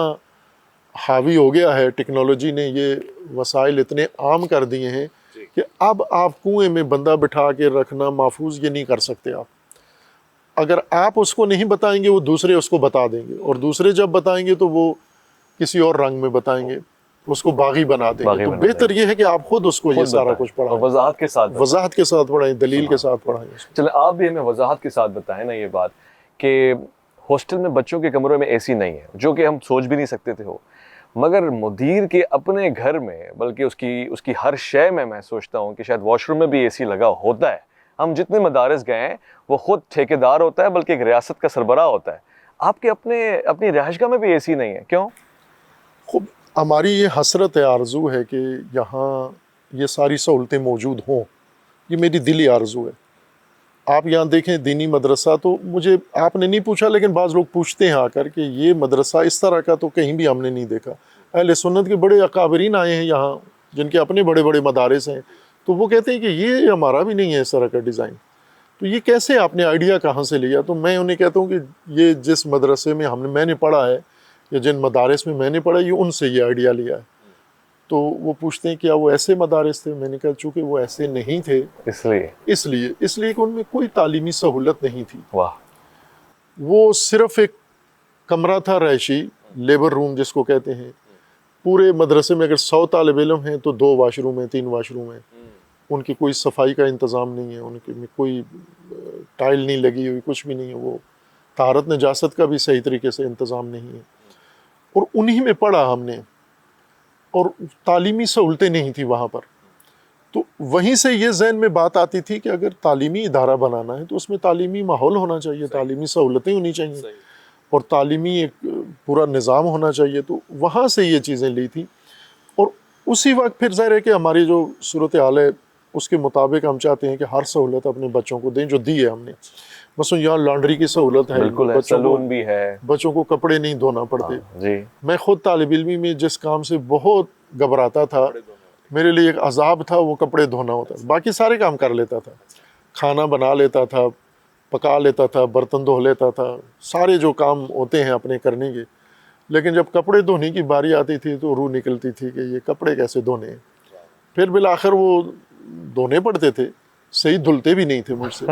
حاوی ہو گیا ہے, ٹیکنالوجی نے یہ وسائل اتنے عام کر دیے ہیں کہ اب آپ کنویں میں بندہ بٹھا کے رکھنا محفوظ یہ نہیں کر سکتے. آپ اگر آپ اس کو نہیں بتائیں گے وہ دوسرے اس کو بتا دیں گے, اور دوسرے جب بتائیں گے تو وہ کسی اور رنگ میں بتائیں گے, اس کو باغی بنا دیں گے. تو بہتر یہ ہے کہ آپ خود اس کو یہ سارا کچھ پڑھائیں, وضاحت کے ساتھ پڑھائیں, دلیل کے ساتھ پڑھائیں. چلیں آپ بھی ہمیں وضاحت کے ساتھ بتائیں نا یہ بات کہ ہاسٹل میں بچوں کے کمروں میں اے سی نہیں ہے, جو کہ ہم سوچ بھی نہیں سکتے تھے ہو, مگر مدیر کے اپنے گھر میں, بلکہ اس کی ہر شے میں سوچتا ہوں کہ شاید واش روم میں بھی اے سی لگا ہوتا ہے. ہم جتنے مدارس گئے ہیں وہ خود ٹھیکیدار ہوتا ہے, بلکہ ایک ریاست کا سربراہ ہوتا ہے. آپ کے اپنی رہائش گاہ میں بھی اے سی نہیں ہے, کیوں؟ خوب ہماری یہ حسرت ہے، آرزو ہے کہ یہاں یہ ساری سہولتیں موجود ہوں، یہ میری دلی آرزو ہے۔ آپ یہاں دیکھیں دینی مدرسہ، تو مجھے آپ نے نہیں پوچھا لیکن بعض لوگ پوچھتے ہیں آ کر کہ یہ مدرسہ اس طرح کا تو کہیں بھی ہم نے نہیں دیکھا۔ اہل سنت کے بڑے اکابرین آئے ہیں یہاں جن کے اپنے بڑے بڑے مدارس ہیں، تو وہ کہتے ہیں کہ یہ ہمارا بھی نہیں ہے اس طرح کا ڈیزائن، تو یہ کیسے آپ نے آئیڈیا کہاں سے لیا؟ تو میں انہیں کہتا ہوں کہ یہ جس مدرسے میں میں نے پڑھا ہے یا جن مدارس میں نے پڑھا، یہ ان سے یہ آئیڈیا لیا ہے۔ تو وہ پوچھتے ہیں کیا وہ ایسے مدارس تھے؟ میں نے کہا چونکہ وہ ایسے نہیں تھے، اس لیے کہ ان میں کوئی تعلیمی سہولت نہیں تھی۔ واہ، وہ صرف ایک کمرہ تھا رہائشی، لیبر روم جس کو کہتے ہیں۔ پورے مدرسے میں اگر 100 طالب علم ہیں تو 2 واش روم ہیں، 3 واش روم ہیں۔ ان کی کوئی صفائی کا انتظام نہیں ہے، ان کے میں کوئی ٹائل نہیں لگی ہوئی، کچھ بھی نہیں ہے۔ وہ طہارت نجاست کا بھی صحیح طریقے سے انتظام نہیں ہے، اور انہی میں پڑھا ہم نے، اور تعلیمی سہولتیں نہیں تھی وہاں پر۔ تو وہیں سے یہ ذہن میں بات آتی تھی کہ اگر تعلیمی ادارہ بنانا ہے تو اس میں تعلیمی ماحول ہونا چاہیے، تعلیمی سہولتیں ہونی چاہیے، اور تعلیمی ایک پورا نظام ہونا چاہیے۔ تو وہاں سے یہ چیزیں لی تھی، اور اسی وقت پھر ظاہر ہے کہ ہماری جو صورتحال ہے اس کے مطابق ہم چاہتے ہیں کہ ہر سہولت اپنے بچوں کو دیں جو دی ہے ہم نے۔ مثلا یہاں لانڈری کی سہولت ہے، بالکل ہے، سلون بھی ہے، بچوں کو کپڑے نہیں دھونا پڑتے۔ جی، میں خود طالب علمی میں جس کام سے بہت گھبراتا تھا، میرے لیے ایک عذاب تھا، وہ کپڑے دھونا ہوتا تھا۔ باقی سارے کام کر لیتا تھا، کھانا بنا لیتا تھا، پکا لیتا تھا، برتن دھو لیتا تھا، سارے جو کام ہوتے ہیں اپنے کرنے کے۔ لیکن جب کپڑے دھونے کی باری آتی تھی تو روح نکلتی تھی کہ یہ کپڑے کیسے دھونے ہیں۔ پھر بالآخر وہ دھونے پڑتے تھے، صحیح دھلتے بھی نہیں تھے مجھ سے۔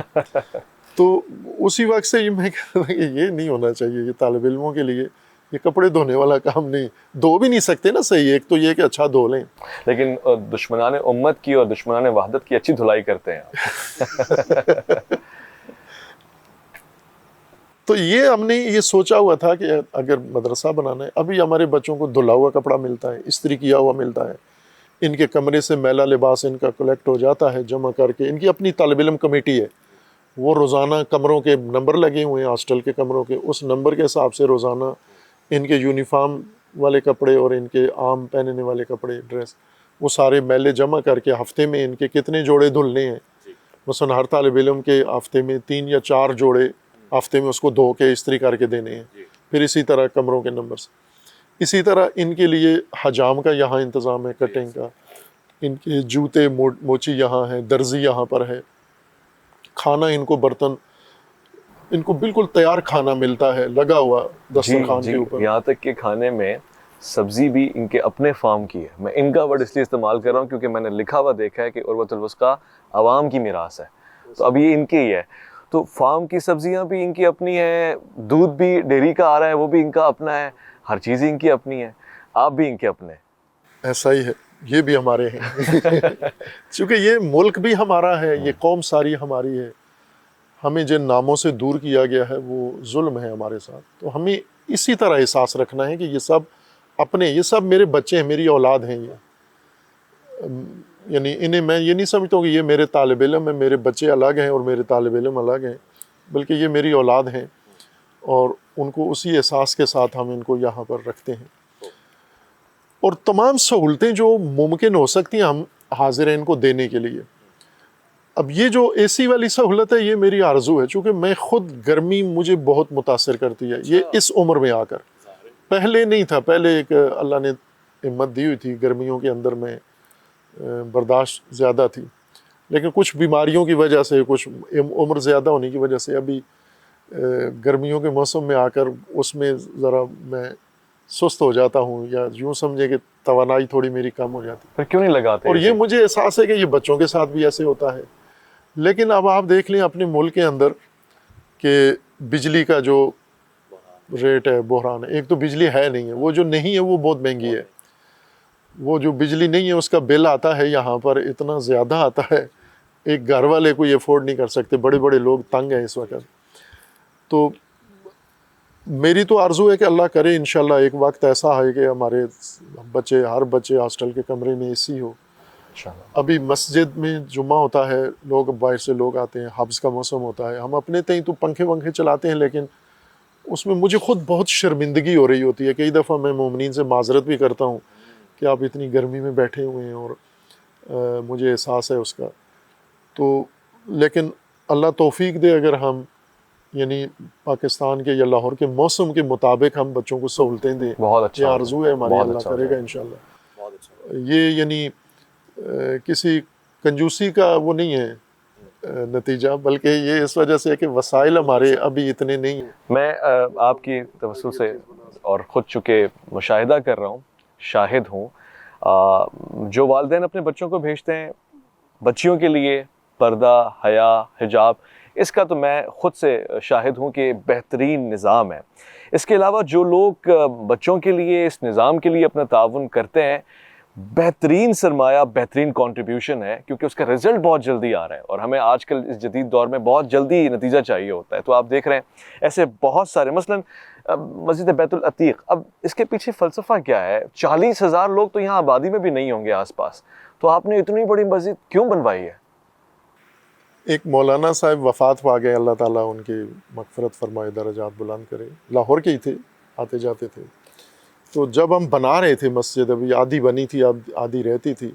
تو اسی وقت سے میں کہتا کہ یہ نہیں ہونا چاہیے، یہ طالب علموں کے لیے یہ کپڑے دھونے والا کام نہیں، دھو بھی نہیں سکتے نا صحیح، ایک تو یہ کہ اچھا دھو لیں۔ لیکن دشمنان امت کی اور دشمنان وحدت کی اچھی دھلائی کرتے ہیں آپ۔ تو یہ ہم نے یہ سوچا ہوا تھا کہ اگر مدرسہ بنانا ہے، ابھی ہمارے بچوں کو دھلا ہوا کپڑا ملتا ہے، استری کیا ہوا ملتا ہے، ان کے کمرے سے میلا لباس ان کا کلیکٹ ہو جاتا ہے جمع کر کے۔ ان کی اپنی طالب علم کمیٹی ہے، وہ روزانہ کمروں کے نمبر لگے ہوئے ہیں ہاسٹل کے کمروں کے، اس نمبر کے حساب سے روزانہ ان کے یونیفارم والے کپڑے اور ان کے عام پہننے والے کپڑے ڈریس، وہ سارے میلے جمع کر کے ہفتے میں ان کے کتنے جوڑے دھلنے ہیں۔ مثلا ہر طالب علم کے ہفتے میں 3 یا 4 جوڑے ہفتے میں اس کو دھو کے استری کر کے دینے ہیں۔ پھر اسی طرح کمروں کے نمبر سے، اسی طرح ان کے لیے حجام کا یہاں انتظام ہے، کٹنگ کا، ان کے جوتے موچی یہاں ہے، درزی یہاں پر ہے، کھانا ان کو برتن ان کو بالکل تیار کھانا ملتا ہے لگا ہوا دسترخوان کے اوپر۔ یہاں تک کہ کھانے میں سبزی بھی ان کے اپنے فارم کی ہے۔ میں ان کا ورڈ اس لیے استعمال کر رہا ہوں کیونکہ میں نے لکھا ہوا دیکھا ہے کہ عروۃ الوثقیٰ عوام کی میراث ہے، تو اب یہ ان کی ہی ہے۔ تو فارم کی سبزیاں بھی ان کی اپنی ہیں، دودھ بھی ڈیری کا آ رہا ہے وہ بھی ان کا اپنا ہے، ہر چیز ان کی اپنی ہے، آپ بھی ان کے اپنے۔ ایسا ہی ہے، یہ بھی ہمارے ہیں چونکہ یہ ملک بھی ہمارا ہے، یہ قوم ساری ہماری ہے۔ ہمیں جن ناموں سے دور کیا گیا ہے وہ ظلم ہے ہمارے ساتھ، تو ہمیں اسی طرح احساس رکھنا ہے کہ یہ سب اپنے، یہ سب میرے بچے ہیں، میری اولاد ہیں یہ۔ یعنی انہیں میں یہ نہیں سمجھتا ہوں کہ یہ میرے طالب علم ہیں، میرے بچے الگ ہیں اور میرے طالب علم الگ ہیں، بلکہ یہ میری اولاد ہیں، اور ان کو اسی احساس کے ساتھ ہم ان کو یہاں پر رکھتے ہیں۔ اور تمام سہولتیں جو ممکن ہو سکتی ہیں ہم حاضر ہیں ان کو دینے کے لیے۔ اب یہ جو اے سی والی سہولت ہے یہ میری آرزو ہے، چونکہ میں خود گرمی مجھے بہت متاثر کرتی ہے، یہ اس عمر میں آ کر۔ پہلے نہیں تھا، پہلے ایک اللہ نے ہمت دی ہوئی تھی، گرمیوں کے اندر میں برداشت زیادہ تھی، لیکن کچھ بیماریوں کی وجہ سے، کچھ عمر زیادہ ہونے کی وجہ سے ابھی گرمیوں کے موسم میں آ کر اس میں ذرا میں سست ہو جاتا ہوں، یا یوں سمجھے کہ توانائی تھوڑی میری کم ہو جاتی ہے۔ پھر کیوں نہیں لگاتے؟ اور یہ مجھے احساس ہے کہ یہ بچوں کے ساتھ بھی ایسے ہوتا ہے۔ لیکن اب آپ دیکھ لیں اپنے ملک کے اندر کہ بجلی کا جو ریٹ ہے، بحران ہے، ایک تو بجلی ہے نہیں ہے، وہ جو نہیں ہے وہ بہت مہنگی ہے، وہ جو بجلی نہیں ہے اس کا بل آتا ہے یہاں پر اتنا زیادہ آتا ہے، ایک گھر والے کو یہ افورڈ نہیں کر سکتے، بڑے بڑے لوگ تنگ ہیں اس وقت۔ تو میری تو آرزو ہے کہ اللہ کرے انشاءاللہ ایک وقت ایسا آئے کہ ہمارے بچے، ہر بچے ہاسٹل کے کمرے میں اے سی ہو۔ ابھی مسجد میں جمعہ ہوتا ہے، لوگ باہر سے لوگ آتے ہیں، حبس کا موسم ہوتا ہے، ہم اپنے تئیں تو پنکھے ونکھے چلاتے ہیں، لیکن اس میں مجھے خود بہت شرمندگی ہو رہی ہوتی ہے. کئی دفعہ میں مومنین سے معذرت بھی کرتا ہوں کہ آپ اتنی گرمی میں بیٹھے ہوئے ہیں اور مجھے احساس ہے اس کا. تو لیکن اللہ توفیق دے اگر ہم یعنی پاکستان کے یا لاہور کے موسم کے مطابق ہم بچوں کو سہولتیں دیں. بہت اچھا یہ ہوگا، آرزو ہے ہماری، بہت اللہ اچھا کرے ہوگا، گا انشاءاللہ. بہت اچھا. یہ یعنی کسی کنجوسی کا وہ نہیں ہے نتیجہ، بلکہ یہ اس وجہ سے ہے کہ وسائل ہمارے ابھی اتنے نہیں ہیں. میں آپ کی توسل سے اور خود چونکہ مشاہدہ کر رہا ہوں، شاہد ہوں، جو والدین اپنے بچوں کو بھیجتے ہیں بچیوں کے لیے پردہ، حیا، حجاب، اس کا تو میں خود سے شاہد ہوں کہ بہترین نظام ہے. اس کے علاوہ جو لوگ بچوں کے لیے اس نظام کے لیے اپنا تعاون کرتے ہیں، بہترین سرمایہ، بہترین کنٹریبیوشن ہے، کیونکہ اس کا رزلٹ بہت جلدی آ رہا ہے اور ہمیں آج کل اس جدید دور میں بہت جلدی نتیجہ چاہیے ہوتا ہے. تو آپ دیکھ رہے ہیں ایسے بہت سارے، مثلاً مسجد بیت العتیق، اب اس کے پیچھے فلسفہ کیا ہے؟ 40,000 لوگ تو یہاں آبادی میں بھی نہیں ہوں گے آس پاس، تو آپ نے اتنی بڑی مسجد کیوں بنوائی ہے؟ ایک مولانا صاحب وفات پا گئے، اللہ تعالیٰ ان کی مغفرت فرمائے، درجات بلند کرے. لاہور کے ہی تھے، آتے جاتے تھے. تو جب ہم بنا رہے تھے مسجد، ابھی آدھی بنی تھی، اب آدھی رہتی تھی،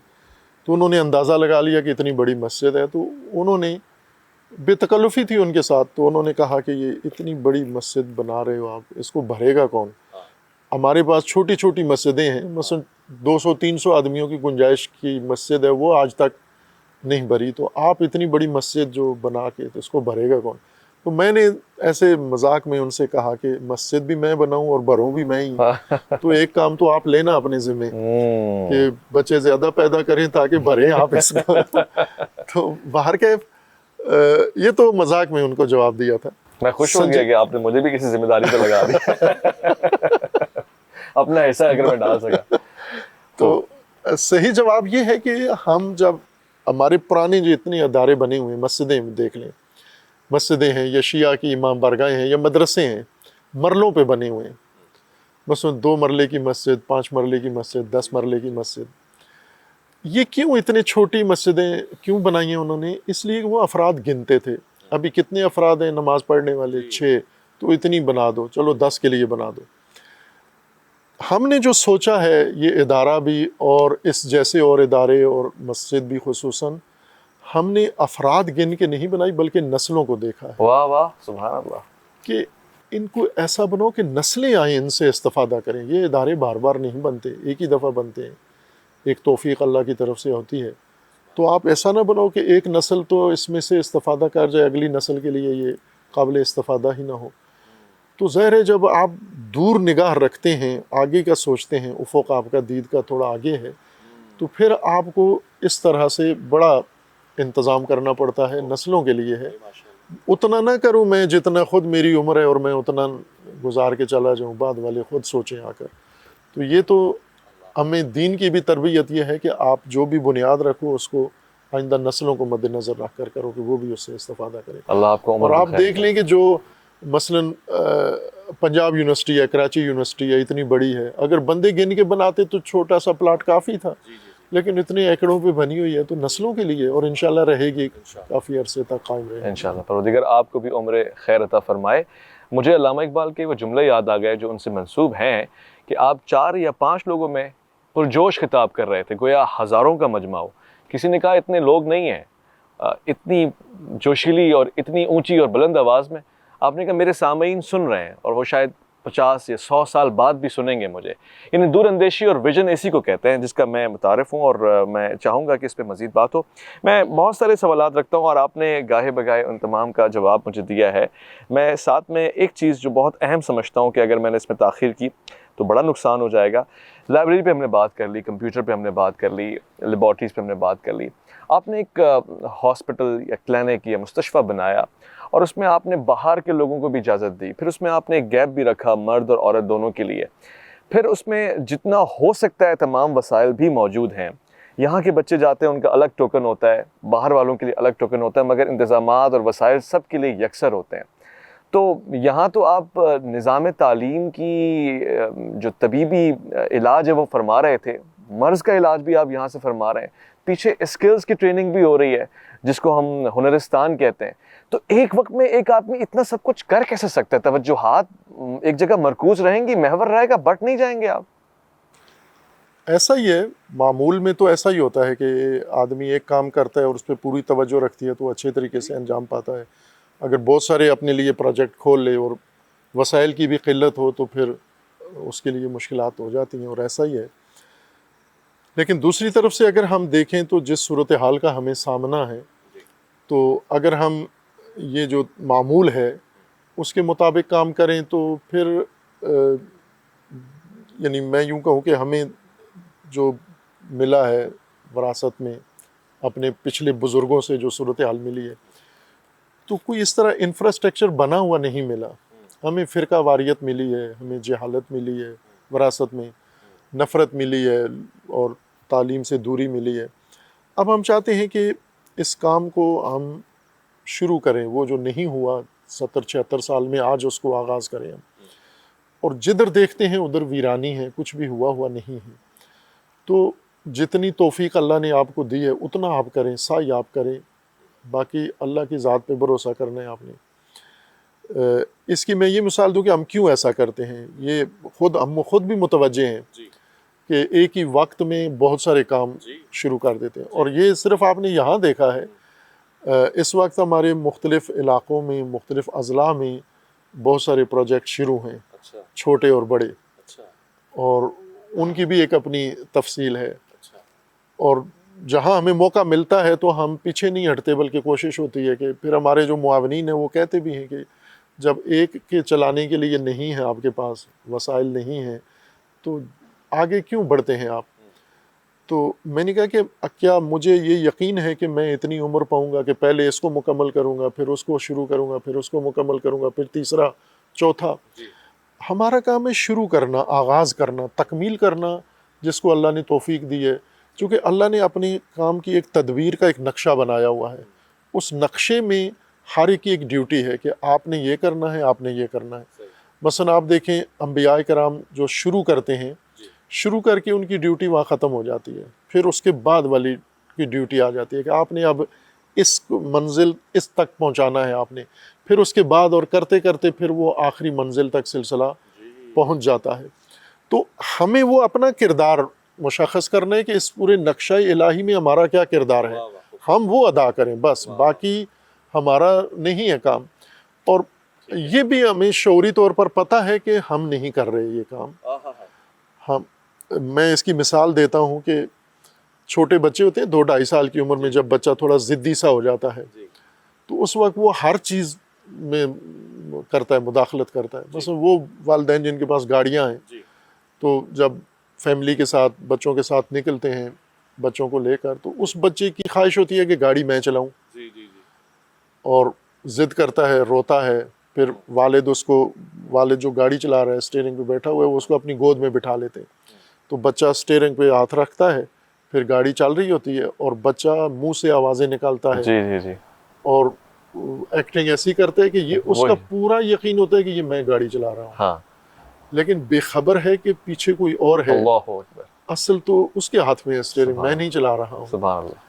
تو انہوں نے اندازہ لگا لیا کہ اتنی بڑی مسجد ہے. تو انہوں نے بے تکلفی تھی ان کے ساتھ، تو انہوں نے کہا کہ یہ اتنی بڑی مسجد بنا رہے ہو آپ، اس کو بھرے گا کون؟ ہمارے پاس چھوٹی چھوٹی مسجدیں ہیں، مثلا 200-300 آدمیوں کی گنجائش کی مسجد ہے، وہ آج تک نہیں بھری. تو آپ اتنی بڑی مسجد جو بنا کے، تو اس کو بھرے گا کون؟ تو میں نے ایسے مذاق میں ان سے کہا کہ مسجد بھی میں بناؤں اور بھروں بھی میں ہی. تو ایک کام تو آپ لینا اپنے ذمہ کہ بچے زیادہ پیدا کریں تاکہ بھریں آپ اس کو. تو باہر کے یہ تو مذاق میں ان کو جواب دیا تھا. میں خوش ہو گیا کہ آپ نے مجھے بھی کسی ذمہ داری پہ لگا دیا، اپنا حصہ اگر میں ڈال سکا. تو صحیح جواب یہ ہے کہ ہم جب ہمارے پرانے جو اتنے ادارے بنے ہوئے ہیں، مسجدیں دیکھ لیں، مسجدیں ہیں یا شیعہ کی امام بارگاہیں ہیں یا مدرسے ہیں، مرلوں پہ بنے ہوئے ہیں. مثلا 2 مرلے کی مسجد، 5 مرلے کی مسجد، 10 مرلے کی مسجد. یہ کیوں اتنے چھوٹی مسجدیں کیوں بنائی ہیں انہوں نے؟ اس لیے کہ وہ افراد گنتے تھے. ابھی کتنے افراد ہیں نماز پڑھنے والے؟ 6. تو اتنی بنا دو، چلو 10 کے لیے بنا دو. ہم نے جو سوچا ہے، یہ ادارہ بھی اور اس جیسے اور ادارے اور مسجد بھی خصوصاً، ہم نے افراد گن کے نہیں بنائی بلکہ نسلوں کو دیکھا ہے واہ واہ، سبحان اللہ. کہ ان کو ایسا بناؤ کہ نسلیں آئیں، ان سے استفادہ کریں. یہ ادارے بار بار نہیں بنتے، ایک ہی دفعہ بنتے ہیں، ایک توفیق اللہ کی طرف سے ہوتی ہے. تو آپ ایسا نہ بناؤ کہ ایک نسل تو اس میں سے استفادہ کر جائے، اگلی نسل کے لیے یہ قابل استفادہ ہی نہ ہو. تو ظاہر ہے جب آپ دور نگاہ رکھتے ہیں، آگے کا سوچتے ہیں، افق آپ کا دید کا تھوڑا آگے ہے، تو پھر آپ کو اس طرح سے بڑا انتظام کرنا پڑتا ہے، نسلوں کے لیے ہے. اتنا نہ کروں میں جتنا خود میری عمر ہے اور میں اتنا گزار کے چلا جاؤں، بعد والے خود سوچیں آ کر. تو یہ تو ہمیں دین کی بھی تربیت یہ ہے کہ آپ جو بھی بنیاد رکھو اس کو آئندہ نسلوں کو مد نظر رکھ کر کرو کہ وہ بھی اس سے استفادہ کریں. اللہ آپ کو عمر اور آپ بخیر دیکھ لیں کہ جو مثلاً پنجاب یونیورسٹی ہے، کراچی یونیورسٹی ہے، اتنی بڑی ہے، اگر بندے گن کے بناتے تو چھوٹا سا پلاٹ کافی تھا، لیکن اتنے ایکڑوں پہ بنی ہوئی ہے تو نسلوں کے لیے، اور انشاءاللہ رہے گی، کافی عرصے تک قائم رہے گی. انشاءاللہ. پروردگار آپ کو بھی عمر خیر عطا فرمائے. مجھے علامہ اقبال کے وہ جملے یاد آ گئے جو ان سے منسوب ہیں کہ آپ 4 یا 5 لوگوں میں پرجوش خطاب کر رہے تھے، گویا ہزاروں کا مجمع ہو. کسی نے کہا اتنے لوگ نہیں ہیں اتنی جوشیلی اور اتنی اونچی اور بلند آواز میں. آپ نے کہا میرے سامعین سن رہے ہیں اور وہ شاید 50 یا 100 سال بعد بھی سنیں گے مجھے. یعنی دور اندیشی اور ویژن اسی کو کہتے ہیں جس کا میں متعارف ہوں، اور میں چاہوں گا کہ اس پہ مزید بات ہو. میں بہت سارے سوالات رکھتا ہوں اور آپ نے گاہے بگاہے ان تمام کا جواب مجھے دیا ہے. میں ساتھ میں ایک چیز جو بہت اہم سمجھتا ہوں کہ اگر میں نے اس میں تاخیر کی تو بڑا نقصان ہو جائے گا. لائبریری پہ ہم نے بات کر لی، کمپیوٹر پہ ہم نے بات کر لی، لیبارٹریز پہ ہم نے بات کر لی. آپ نے ایک ہاسپٹل یا کلینک یا مستشفیٰ بنایا اور اس میں آپ نے باہر کے لوگوں کو بھی اجازت دی. پھر اس میں آپ نے ایک گیپ بھی رکھا مرد اور عورت دونوں کے لیے. پھر اس میں جتنا ہو سکتا ہے تمام وسائل بھی موجود ہیں. یہاں کے بچے جاتے ہیں، ان کا الگ ٹوکن ہوتا ہے، باہر والوں کے لیے الگ ٹوکن ہوتا ہے، مگر انتظامات اور وسائل سب کے لیے یکسر ہوتے ہیں. تو یہاں تو آپ نظام تعلیم کی جو طبیبی علاج ہے وہ فرما رہے تھے، مرض کا علاج بھی آپ یہاں سے فرما رہے ہیں, پیچھے اسکلز کی ٹریننگ بھی ہو رہی ہے جس کو ہم ہنرستان کہتے ہیں. تو ایک وقت میں ایک آدمی اتنا سب کچھ کر کیسے سکتا ہے؟ توجہات ایک جگہ مرکوز رہیں گی, محور رہے گا, بٹ نہیں جائیں گے آپ؟ ایسا ہی ہے, معمول میں تو ایسا ہی ہوتا ہے کہ آدمی ایک کام کرتا ہے اور اس پہ پوری توجہ رکھتی ہے تو اچھے طریقے سے انجام پاتا ہے. اگر بہت سارے اپنے لیے پروجیکٹ کھول لے اور وسائل کی بھی قلت ہو تو پھر اس کے لیے مشکلات ہو جاتی ہیں, اور ایسا ہی ہے. لیکن دوسری طرف سے اگر ہم دیکھیں تو جس صورتحال کا ہمیں سامنا ہے, تو اگر ہم یہ جو معمول ہے اس کے مطابق کام کریں تو پھر یعنی میں یوں کہوں کہ ہمیں جو ملا ہے وراثت میں اپنے پچھلے بزرگوں سے جو صورتحال ملی ہے, تو کوئی اس طرح انفراسٹرکچر بنا ہوا نہیں ملا. ہمیں فرقہ واریت ملی ہے, ہمیں جہالت ملی ہے, وراثت میں نفرت ملی ہے اور تعلیم سے دوری ملی ہے. اب ہم چاہتے ہیں کہ اس کام کو ہم شروع کریں, وہ جو نہیں ہوا 70-76 سال میں, آج اس کو آغاز کریں ہم. اور جدھر دیکھتے ہیں ادھر ویرانی ہے, کچھ بھی ہوا نہیں ہے. تو جتنی توفیق اللہ نے آپ کو دی ہے اتنا آپ کریں, سعی آپ کریں, باقی اللہ کی ذات پہ بھروسہ کرنا ہے آپ نے. اس کی میں یہ مثال دوں کہ ہم کیوں ایسا کرتے ہیں. یہ ہم خود بھی متوجہ ہیں کہ ایک ہی وقت میں بہت سارے کام شروع کر دیتے ہیں, اور یہ صرف آپ نے یہاں دیکھا ہے. اس وقت ہمارے مختلف علاقوں میں, مختلف اضلاع میں بہت سارے پروجیکٹ شروع ہیں, چھوٹے اور بڑے, اور ان کی بھی ایک اپنی تفصیل ہے. اور جہاں ہمیں موقع ملتا ہے تو ہم پیچھے نہیں ہٹتے, بلکہ کوشش ہوتی ہے کہ پھر ہمارے جو معاونین ہیں وہ کہتے بھی ہیں کہ جب ایک کے چلانے کے لیے نہیں ہے آپ کے پاس وسائل نہیں ہیں تو آگے کیوں بڑھتے ہیں آپ. تو میں نے کہا کہ کیا مجھے یہ یقین ہے کہ میں اتنی عمر پاؤں گا کہ پہلے اس کو مکمل کروں گا, پھر اس کو شروع کروں گا, پھر اس کو مکمل کروں گا, پھر تیسرا, چوتھا. ہمارا کام ہے شروع کرنا, آغاز کرنا, تکمیل کرنا, جس کو اللہ نے توفیق دی ہے. چونکہ اللہ نے اپنے کام کی ایک تدبیر کا ایک نقشہ بنایا ہوا ہے. اس نقشے میں ہر ایک کی ایک ڈیوٹی ہے کہ آپ نے یہ کرنا ہے, آپ نے یہ کرنا ہے. مثلا آپ دیکھیں انبیاء کرام جو شروع کرتے ہیں, شروع کر کے ان کی ڈیوٹی وہاں ختم ہو جاتی ہے, پھر اس کے بعد والی کی ڈیوٹی آ جاتی ہے کہ آپ نے اب اس منزل اس تک پہنچانا ہے آپ نے, پھر اس کے بعد اور کرتے کرتے پھر وہ آخری منزل تک سلسلہ پہنچ جاتا ہے. تو ہمیں وہ اپنا کردار مشخص کرنا ہے کہ اس پورے نقشہ الہی میں ہمارا کیا کردار ہے, ہم وہ ادا کریں بس, باقی ہمارا نہیں ہے کام. اور یہ بھی ہمیں شعوری طور پر پتہ ہے کہ ہم نہیں کر رہے یہ کام. میں اس کی مثال دیتا ہوں کہ چھوٹے بچے ہوتے ہیں 2-2.5 سال کی عمر میں, جب بچہ تھوڑا ضدی سا ہو جاتا ہے تو اس وقت وہ ہر چیز میں کرتا ہے, مداخلت کرتا ہے. مثلا وہ والدین جن کے پاس گاڑیاں ہیں تو جب فیملی کے ساتھ, بچوں کے ساتھ نکلتے ہیں بچوں کو لے کر, تو اس بچے کی خواہش ہوتی ہے کہ گاڑی میں چلاؤں, اور ضد کرتا ہے, روتا ہے. پھر والد جو گاڑی چلا رہا ہے اسٹیئرنگ پہ بیٹھا ہوا ہے, وہ اس کو اپنی گود میں بٹھا لیتے ہیں. تو بچہ اسٹیئرنگ پہ ہاتھ رکھتا ہے, پھر گاڑی چل رہی ہوتی ہے اور بچہ منہ سے آوازیں نکالتا ہے اور ایکٹنگ ایسی کرتا ہے کہ یہ اس کا پورا یقین ہوتا ہے کہ یہ میں گاڑی چلا رہا ہوں, لیکن بے خبر ہے کہ پیچھے کوئی اور ہے. اللہ اکبر. اصل تو اس کے ہاتھ میں ہے اسٹیئرنگ, میں نہیں چلا رہا ہوں. سبحان اللہ.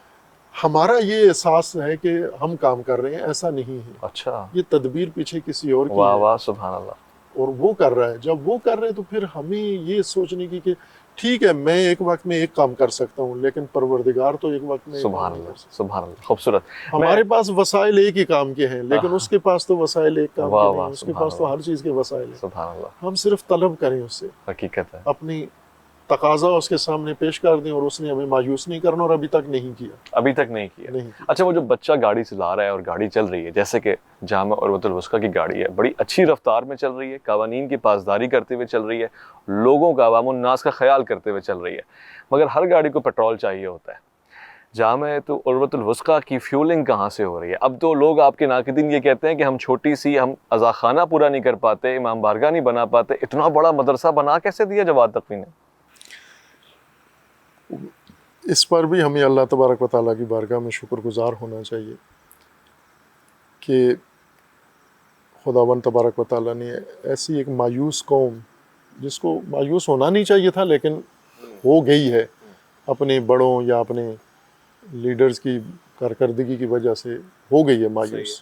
ہمارا یہ احساس ہے کہ ہم کام کر رہے ہیں, ایسا نہیں ہے. اچھا, یہ تدبیر پیچھے کسی اور کی واہ ہے, واہ, سبحان اللہ. اور وہ کر رہا ہے. جب وہ کر رہے ہیں تو پھر ہمیں یہ سوچنے کی کہ ٹھیک ہے میں ایک وقت میں ایک کام کر سکتا ہوں, لیکن پروردگار تو ایک وقت میں سبحان اللہ, سبحان اللہ. خوبصورت. ہمارے پاس وسائل ایک ہی کام کے ہیں, لیکن اس کے پاس تو وسائل ایک کام کے نہیں ہیں, اس کے پاس تو ہر چیز کے وسائل ہیں. سبحان اللہ. ہم صرف طلب کریں اس سے, حقیقت ہے. اپنی تقاضا اس کے سامنے پیش کر دیں, اور اس نے ہمیں مایوس نہیں کرنا, اور ابھی تک نہیں کیا. ابھی تک نہیں کیا. اچھا, وہ جو بچہ گاڑی چلا رہا ہے اور گاڑی چل رہی ہے, جیسے کہ جامع عروۃ الوثقی کی گاڑی ہے, بڑی اچھی رفتار میں چل رہی ہے, قوانین کی پاسداری کرتے ہوئے چل رہی ہے, لوگوں کا, عوام الناس کا خیال کرتے ہوئے چل رہی ہے, مگر ہر گاڑی کو پیٹرول چاہیے ہوتا ہے. جامع تو عروۃ الوثقی کی فیولنگ کہاں سے ہو رہی ہے؟ اب تو لوگ آپ کے ناقدین یہ کہتے ہیں کہ ہم چھوٹی سی, ہم عزاخانہ پورا نہیں کر پاتے, امام بارگاہ نہیں بنا پاتے, اتنا بڑا مدرسہ بنا کیسے دیا جواد تقوی نے؟ اس پر بھی ہمیں اللہ تبارک و تعالیٰ کی بارگاہ میں شکر گزار ہونا چاہیے کہ خداوند تبارک و تعالیٰ نے ایسی ایک مایوس قوم, جس کو مایوس ہونا نہیں چاہیے تھا لیکن ہو گئی ہے, اپنے بڑوں یا اپنے لیڈرز کی کارکردگی کی وجہ سے ہو گئی ہے مایوس،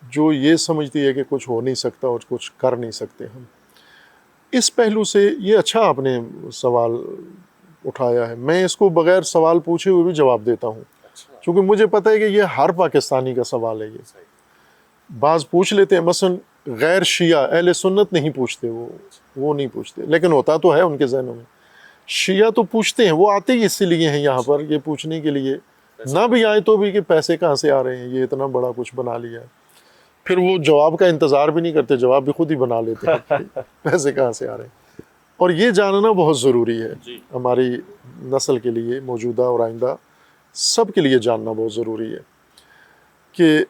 جو یہ سمجھتی ہے کہ کچھ ہو نہیں سکتا اور کچھ کر نہیں سکتے ہم۔ اس پہلو سے یہ اچھا آپ نے سوال اٹھایا ہے، میں اس کو بغیر سوال پوچھے ہوئے بھی جواب دیتا ہوں، کیونکہ مجھے پتہ ہے کہ یہ ہر پاکستانی کا سوال ہے۔ یہ بعض پوچھ لیتے ہیں، مثلا غیر شیعہ اہل سنت نہیں پوچھتے، وہ نہیں پوچھتے، لیکن ہوتا تو ہے ان کے ذہنوں میں۔ شیعہ تو پوچھتے ہیں، وہ آتے ہی اسی لیے ہیں یہاں پر، یہ پوچھنے کے لیے، نہ بھی آئے تو بھی کہ پیسے کہاں سے آ رہے ہیں، یہ اتنا بڑا کچھ بنا لیا ہے۔ پھر وہ جواب کا انتظار بھی نہیں کرتے، جواب بھی خود ہی بنا لیتے ہیں پیسے کہاں سے آ رہے ہیں۔ اور یہ جاننا بہت ضروری ہے ہماری نسل کے لیے، موجودہ اور آئندہ سب کے لیے جاننا بہت ضروری ہے کہ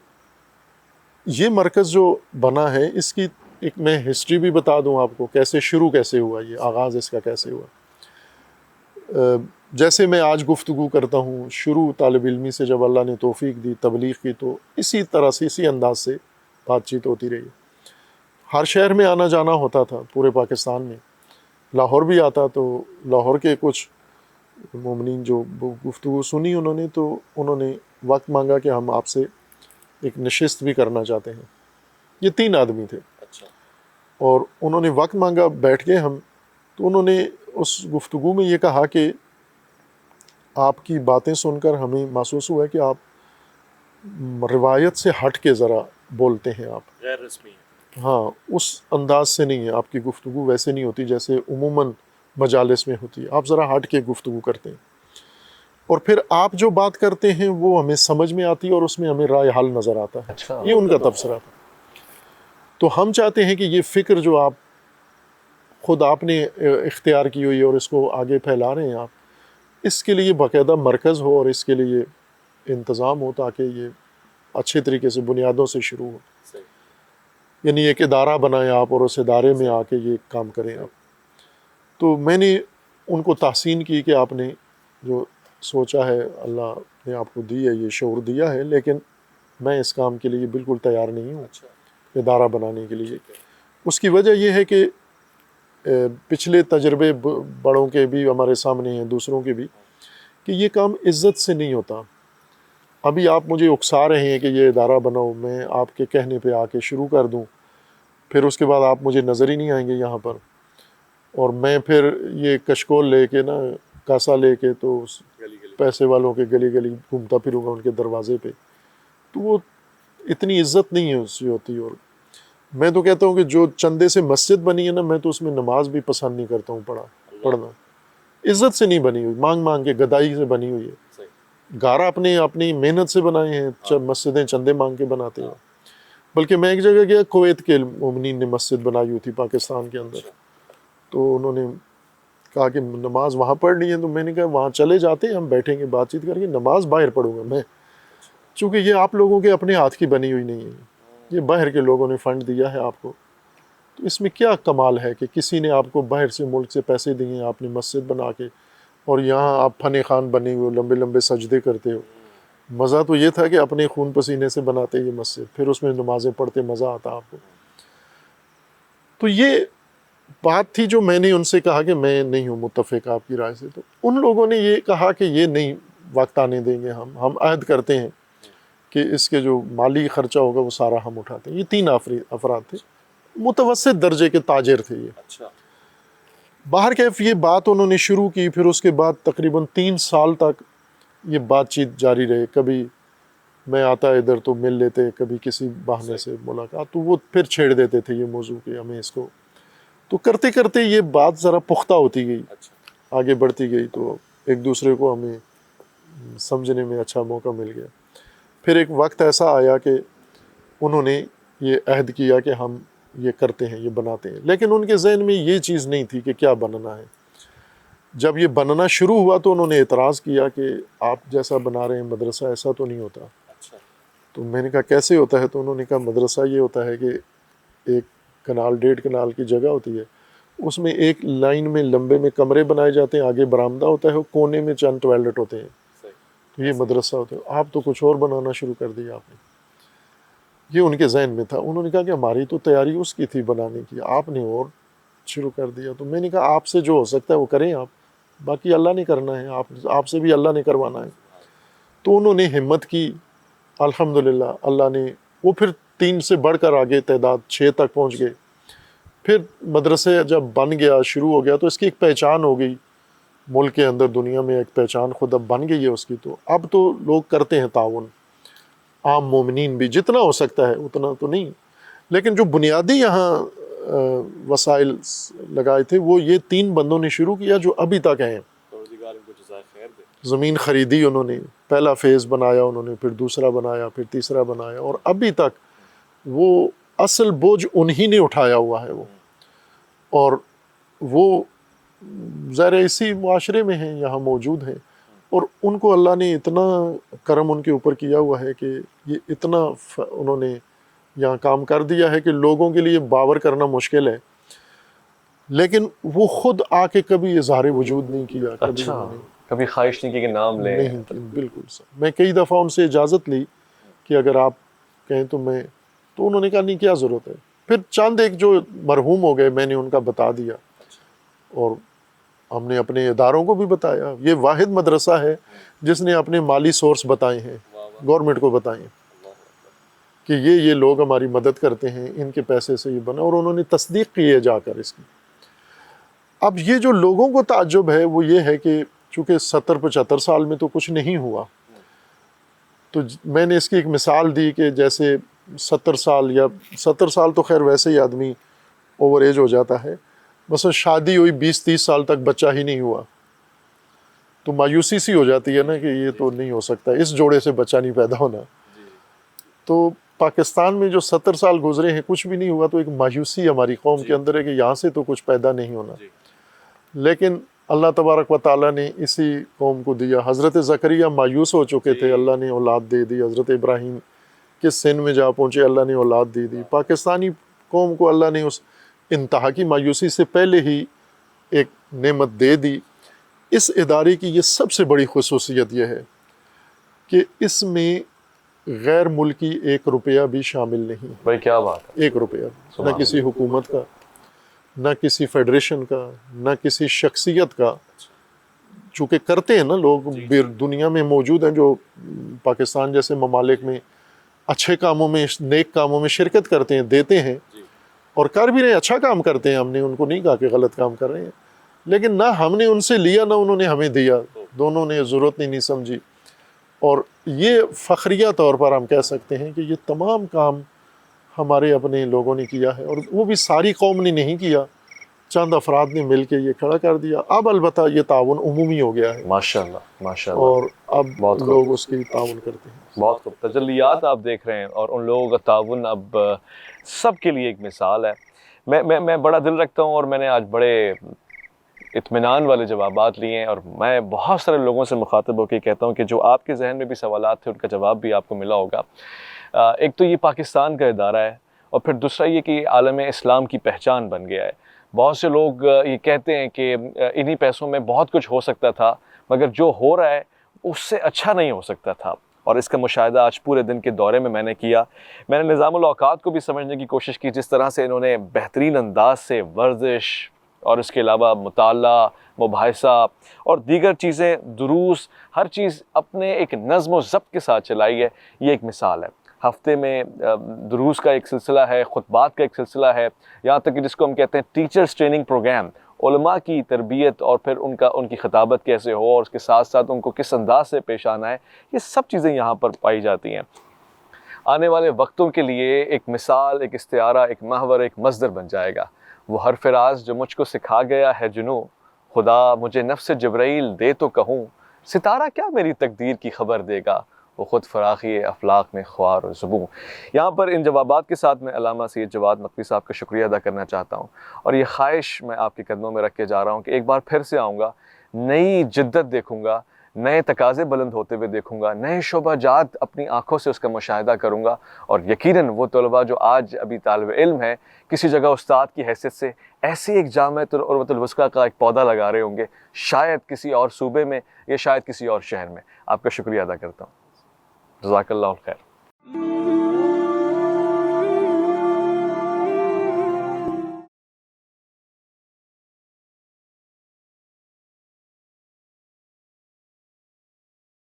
یہ مرکز جو بنا ہے، اس کی ایک میں ہسٹری بھی بتا دوں آپ کو، کیسے شروع کیسے ہوا، یہ آغاز اس کا کیسے ہوا۔ جیسے میں آج گفتگو کرتا ہوں، شروع طالب علمی سے جب اللہ نے توفیق دی تبلیغ کی، تو اسی طرح سے اسی انداز سے بات چیت ہوتی رہی۔ ہر شہر میں آنا جانا ہوتا تھا پورے پاکستان میں، لاہور بھی آتا، تو لاہور کے کچھ مومنین جو گفتگو سنی انہوں نے، تو انہوں نے وقت مانگا کہ ہم آپ سے ایک نشست بھی کرنا چاہتے ہیں۔ یہ 3 آدمی تھے، اور انہوں نے وقت مانگا، بیٹھ گئے ہم، تو انہوں نے اس گفتگو میں یہ کہا کہ آپ کی باتیں سن کر ہمیں محسوس ہوا ہے کہ آپ روایت سے ہٹ کے ذرا بولتے ہیں، آپ غیر رسمی ہے۔ ہاں اس انداز سے نہیں ہے، آپ کی گفتگو ویسے نہیں ہوتی جیسے عموماً مجالس میں ہوتی ہے، آپ ذرا ہٹ کے گفتگو کرتے ہیں، اور پھر آپ جو بات کرتے ہیں وہ ہمیں سمجھ میں آتی ہے اور اس میں ہمیں رائے حل نظر آتا ہے۔ اچھا، یہ ان کا تبصرہ تھا۔ تو ہم چاہتے ہیں کہ یہ فکر جو آپ خود آپ نے اختیار کی ہوئی ہے اور اس کو آگے پھیلا رہے ہیں آپ، اس کے لیے باقاعدہ مرکز ہو اور اس کے لیے انتظام ہو، تاکہ یہ اچھے طریقے سے بنیادوں سے شروع ہو۔ یعنی ایک ادارہ بنائیں آپ اور اس ادارے میں آ کے یہ کام کریں آپ۔ تو میں نے ان کو تحسین کی کہ آپ نے جو سوچا ہے، اللہ نے آپ کو دی ہے، یہ شعور دیا ہے، لیکن میں اس کام کے لیے بالکل تیار نہیں ہوں ادارہ بنانے کے لیے۔ اس کی وجہ یہ ہے کہ پچھلے تجربے بڑوں کے بھی ہمارے سامنے ہیں، دوسروں کے بھی، کہ یہ کام عزت سے نہیں ہوتا۔ ابھی آپ مجھے اکسا رہے ہیں کہ یہ ادارہ بناؤ، میں آپ کے کہنے پہ آ کے شروع کر دوں، پھر اس کے بعد آپ مجھے نظر ہی نہیں آئیں گے یہاں پر، اور میں پھر یہ کشکول لے کے نا، کاسا لے کے، تو پیسے والوں کے گلی گلی گھومتا پھروں گا ان کے دروازے پہ، تو وہ اتنی عزت نہیں ہے اس سے ہوتی۔ اور میں تو کہتا ہوں کہ جو چندے سے مسجد بنی ہے نا، میں تو اس میں نماز بھی پسند نہیں کرتا ہوں پڑھنا، عزت سے نہیں بنی ہوئی، مانگ مانگ کے گدائی سے بنی ہوئی ہے۔ گارا اپنی محنت سے بنائے ہیں، مسجدیں چندے مانگ کے بناتے ہیں۔ بلکہ میں ایک جگہ گیا، کویت کے مومنین نے مسجد بنائی ہوئی تھی پاکستان کے اندر، تو انہوں نے کہا کہ نماز وہاں پڑھنی ہے، تو میں نے کہا وہاں چلے جاتے ہیں، ہم بیٹھیں گے بات چیت کر کے، نماز باہر پڑھوں گا میں، چونکہ یہ آپ لوگوں کے اپنے ہاتھ کی بنی ہوئی نہیں ہے، یہ باہر کے لوگوں نے فنڈ دیا ہے آپ کو۔ تو اس میں کیا کمال ہے کہ کسی نے آپ کو باہر سے ملک سے پیسے دیے ہیں، آپ نے مسجد بنا کے، اور یہاں آپ فن خان بنے ہوئے لمبے لمبے سجدے کرتے ہو۔ مزہ تو یہ تھا کہ اپنے خون پسینے سے بناتے یہ مسجد، پھر اس میں نمازیں پڑھتے، مزہ آتا آپ کو۔ تو یہ بات تھی جو میں نے ان سے کہا کہ میں نہیں ہوں متفق آپ کی رائے سے۔ تو ان لوگوں نے یہ کہا کہ یہ نہیں وقت آنے دیں گے، ہم عہد کرتے ہیں کہ اس کے جو مالی خرچہ ہوگا وہ سارا ہم اٹھاتے ہیں۔ یہ 3 افراد تھے، متوسط درجے کے تاجر تھے یہ۔ باہر کیف یہ بات انہوں نے شروع کی، پھر اس کے بعد تقریباً 3 سال تک یہ بات چیت جاری رہے، کبھی میں آتا ادھر تو مل لیتے، کبھی کسی بہانے سے ملاقات، تو وہ پھر چھیڑ دیتے تھے یہ موضوع کہ ہمیں اس کو، تو کرتے کرتے یہ بات ذرا پختہ ہوتی گئی، آگے بڑھتی گئی، تو ایک دوسرے کو ہمیں سمجھنے میں اچھا موقع مل گیا۔ پھر ایک وقت ایسا آیا کہ انہوں نے یہ عہد کیا کہ ہم یہ کرتے ہیں، یہ بناتے ہیں، لیکن ان کے ذہن میں یہ چیز نہیں تھی کہ کیا بننا ہے۔ جب یہ بننا شروع ہوا تو انہوں نے اعتراض کیا کہ آپ جیسا بنا رہے ہیں مدرسہ، ایسا تو نہیں ہوتا۔ تو میں نے کہا کیسے ہوتا ہے؟ تو انہوں نے کہا مدرسہ یہ ہوتا ہے کہ 1 کنال 1.5 کنال کی جگہ ہوتی ہے، اس میں ایک لائن میں لمبے میں کمرے بنائے جاتے ہیں، آگے برآمدہ ہوتا ہے، کونے میں چند ٹوائلٹ ہوتے ہیں، تو یہ مدرسہ ہوتا ہے۔ آپ تو کچھ اور بنانا شروع کر دیا آپ نے، یہ ان کے ذہن میں تھا۔ انہوں نے کہا کہ ہماری تو تیاری اس کی تھی بنانے کی، آپ نے اور شروع کر دیا۔ تو میں نے کہا آپ سے جو ہو سکتا ہے وہ کریں آپ، باقی اللہ نے کرنا ہے، آپ سے بھی اللہ نے کروانا ہے. تو انہوں نے ہمت کی، الحمدللہ اللہ نے، وہ پھر 3 سے بڑھ کر آگے تعداد 6 تک پہنچ گئے. پھر مدرسے جب بن گیا، شروع ہو گیا، تو اس کی ایک پہچان ہو گئی ملک کے اندر، دنیا میں ایک پہچان خود اب بن گئی ہے اس کی. تو اب تو لوگ کرتے ہیں تعاون، عام مومنین بھی جتنا ہو سکتا ہے اتنا تو نہیں، لیکن جو بنیادی یہاں وسائل لگائے تھے وہ یہ 3 بندوں نے شروع کیا جو ابھی تک ہیں. زمین خریدی انہوں نے، پہلا فیز بنایا انہوں نے، پھر دوسرا بنایا، پھر تیسرا بنایا، اور ابھی تک وہ اصل بوجھ انہی نے اٹھایا ہوا ہے. وہ ظاہر اسی معاشرے میں ہیں، یہاں موجود ہیں، اور ان کو اللہ نے اتنا کرم ان کے اوپر کیا ہوا ہے کہ یہ اتنا انہوں نے یہاں کام کر دیا ہے کہ لوگوں کے لیے باور کرنا مشکل ہے. لیکن وہ خود آ کے کبھی اظہار وجود نہیں کیا، کبھی اچھا، انہوں نے کبھی خواہش نہیں کی کہ نام لیں؟ نہیں کی، بالکل سر. میں کئی دفعہ ان سے اجازت لی کہ اگر آپ کہیں تو انہوں نے کہا نہیں، کیا ضرورت ہے. پھر چند ایک جو مرحوم ہو گئے میں نے ان کا بتا دیا، اور ہم نے اپنے اداروں کو بھی بتایا. یہ واحد مدرسہ ہے جس نے اپنے مالی سورس بتائے ہیں، گورنمنٹ کو بتائے ہیں کہ یہ لوگ ہماری مدد کرتے ہیں، ان کے پیسے سے یہ بنا، اور انہوں نے تصدیق کی ہے جا کر اس کی. اب یہ جو لوگوں کو تعجب ہے وہ یہ ہے کہ چونکہ 70-75 سال میں تو کچھ نہیں ہوا، تو میں نے اس کی ایک مثال دی کہ جیسے 70 سال یا 70 سال تو خیر ویسے ہی آدمی اوور ایج ہو جاتا ہے، مثلا شادی ہوئی 20-30 سال تک بچہ ہی نہیں ہوا، تو مایوسی سی ہو جاتی ہے نا کہ یہ تو نہیں ہو سکتا، اس جوڑے سے بچہ نہیں پیدا ہونا. تو پاکستان میں جو 70 سال گزرے ہیں کچھ بھی نہیں ہوا، تو ایک مایوسی ہماری قوم کے اندر ہے کہ یہاں سے تو کچھ پیدا نہیں ہونا. لیکن اللہ تبارک و تعالیٰ نے اسی قوم کو دیا. حضرت زکریا مایوس ہو چکے تھے، اللہ نے اولاد دے دی. حضرت ابراہیم کے سن میں جا پہنچے، اللہ نے اولاد دے دی. پاکستانی قوم کو اللہ نے اس انتہا کی مایوسی سے پہلے ہی ایک نعمت دے دی. اس ادارے کی یہ سب سے بڑی خصوصیت یہ ہے کہ اس میں غیر ملکی 1 روپیہ بھی شامل نہیں. بھائی کیا بات ہے! 1 روپیہ نہ کسی حکومت کا، نہ کسی فیڈریشن کا، نہ کسی شخصیت کا. چونکہ کرتے ہیں نا لوگ دنیا میں موجود ہیں جو پاکستان جیسے ممالک میں اچھے کاموں میں، نیک کاموں میں شرکت کرتے ہیں، دیتے ہیں، اور کر بھی رہے ہیں، اچھا کام کرتے ہیں. ہم نے ان کو نہیں کہا کہ غلط کام کر رہے ہیں، لیکن نہ ہم نے ان سے لیا نہ انہوں نے ہمیں دیا، دونوں نے ضرورت نہیں سمجھی. اور یہ فخریہ طور پر ہم کہہ سکتے ہیں کہ یہ تمام کام ہمارے اپنے لوگوں نے کیا ہے، اور وہ بھی ساری قوم نے نہیں کیا، چند افراد نے مل کے یہ کھڑا کر دیا. اب البتہ یہ تعاون عمومی ہو گیا ہے، ماشاءاللہ ماشاءاللہ، اور اب بہت خوب. لوگ اس کی تعاون کرتے ہیں. بہت خوب تجلیات آپ دیکھ رہے ہیں، اور ان لوگوں کا تعاون اب سب کے لیے ایک مثال ہے. میں بڑا دل رکھتا ہوں، اور میں نے آج بڑے اطمینان والے جوابات لیے ہیں، اور میں بہت سارے لوگوں سے مخاطب ہو کے کہتا ہوں کہ جو آپ کے ذہن میں بھی سوالات تھے ان کا جواب بھی آپ کو ملا ہوگا. ایک تو یہ پاکستان کا ادارہ ہے، اور پھر دوسرا یہ کہ عالم اسلام کی پہچان بن گیا ہے. بہت سے لوگ یہ کہتے ہیں کہ انہی پیسوں میں بہت کچھ ہو سکتا تھا، مگر جو ہو رہا ہے اس سے اچھا نہیں ہو سکتا تھا. اور اس کا مشاہدہ آج پورے دن کے دورے میں نے کیا. میں نے نظام الاوقات کو بھی سمجھنے کی کوشش کی، جس طرح سے انہوں نے بہترین انداز سے ورزش اور اس کے علاوہ مطالعہ، مباحثہ اور دیگر چیزیں، دروس، ہر چیز اپنے ایک نظم و ضبط کے ساتھ چلائی ہے. یہ ایک مثال ہے. ہفتے میں دروس کا ایک سلسلہ ہے، خطبات کا ایک سلسلہ ہے، یہاں تک کہ جس کو ہم کہتے ہیں ٹیچرز ٹریننگ پروگرام، علماء کی تربیت اور پھر ان کی خطابت کیسے ہو، اور اس کے ساتھ ساتھ ان کو کس انداز سے پیش آنا ہے، یہ سب چیزیں یہاں پر پائی جاتی ہیں. آنے والے وقتوں کے لیے ایک مثال، ایک استعارہ، ایک محور، ایک مصدر بن جائے گا. وہ حرف راز جو مجھ کو سکھا گیا ہے جنوں، خدا مجھے نفس جبرائیل دے تو کہوں، ستارہ کیا میری تقدیر کی خبر دے گا، وہ خود فراخی افلاق میں خوار و زبوں. یہاں پر ان جوابات کے ساتھ میں علامہ سید جواد نقوی صاحب کا شکریہ ادا کرنا چاہتا ہوں، اور یہ خواہش میں آپ کے قدموں میں رکھ کے جا رہا ہوں کہ ایک بار پھر سے آؤں گا، نئی جدت دیکھوں گا، نئے تقاضے بلند ہوتے ہوئے دیکھوں گا، نئے شعبہ جات اپنی آنکھوں سے اس کا مشاہدہ کروں گا. اور یقیناً وہ طلباء جو آج ابھی طالب علم ہیں، کسی جگہ استاد کی حیثیت سے ایسے ایک جامعۃ العروۃ الوثقیٰ کا ایک پودا لگا رہے ہوں گے، شاید کسی اور صوبے میں یا شاید کسی اور شہر میں. آپ کا شکریہ ادا کرتا ہوں. جزاک اللہ خیر.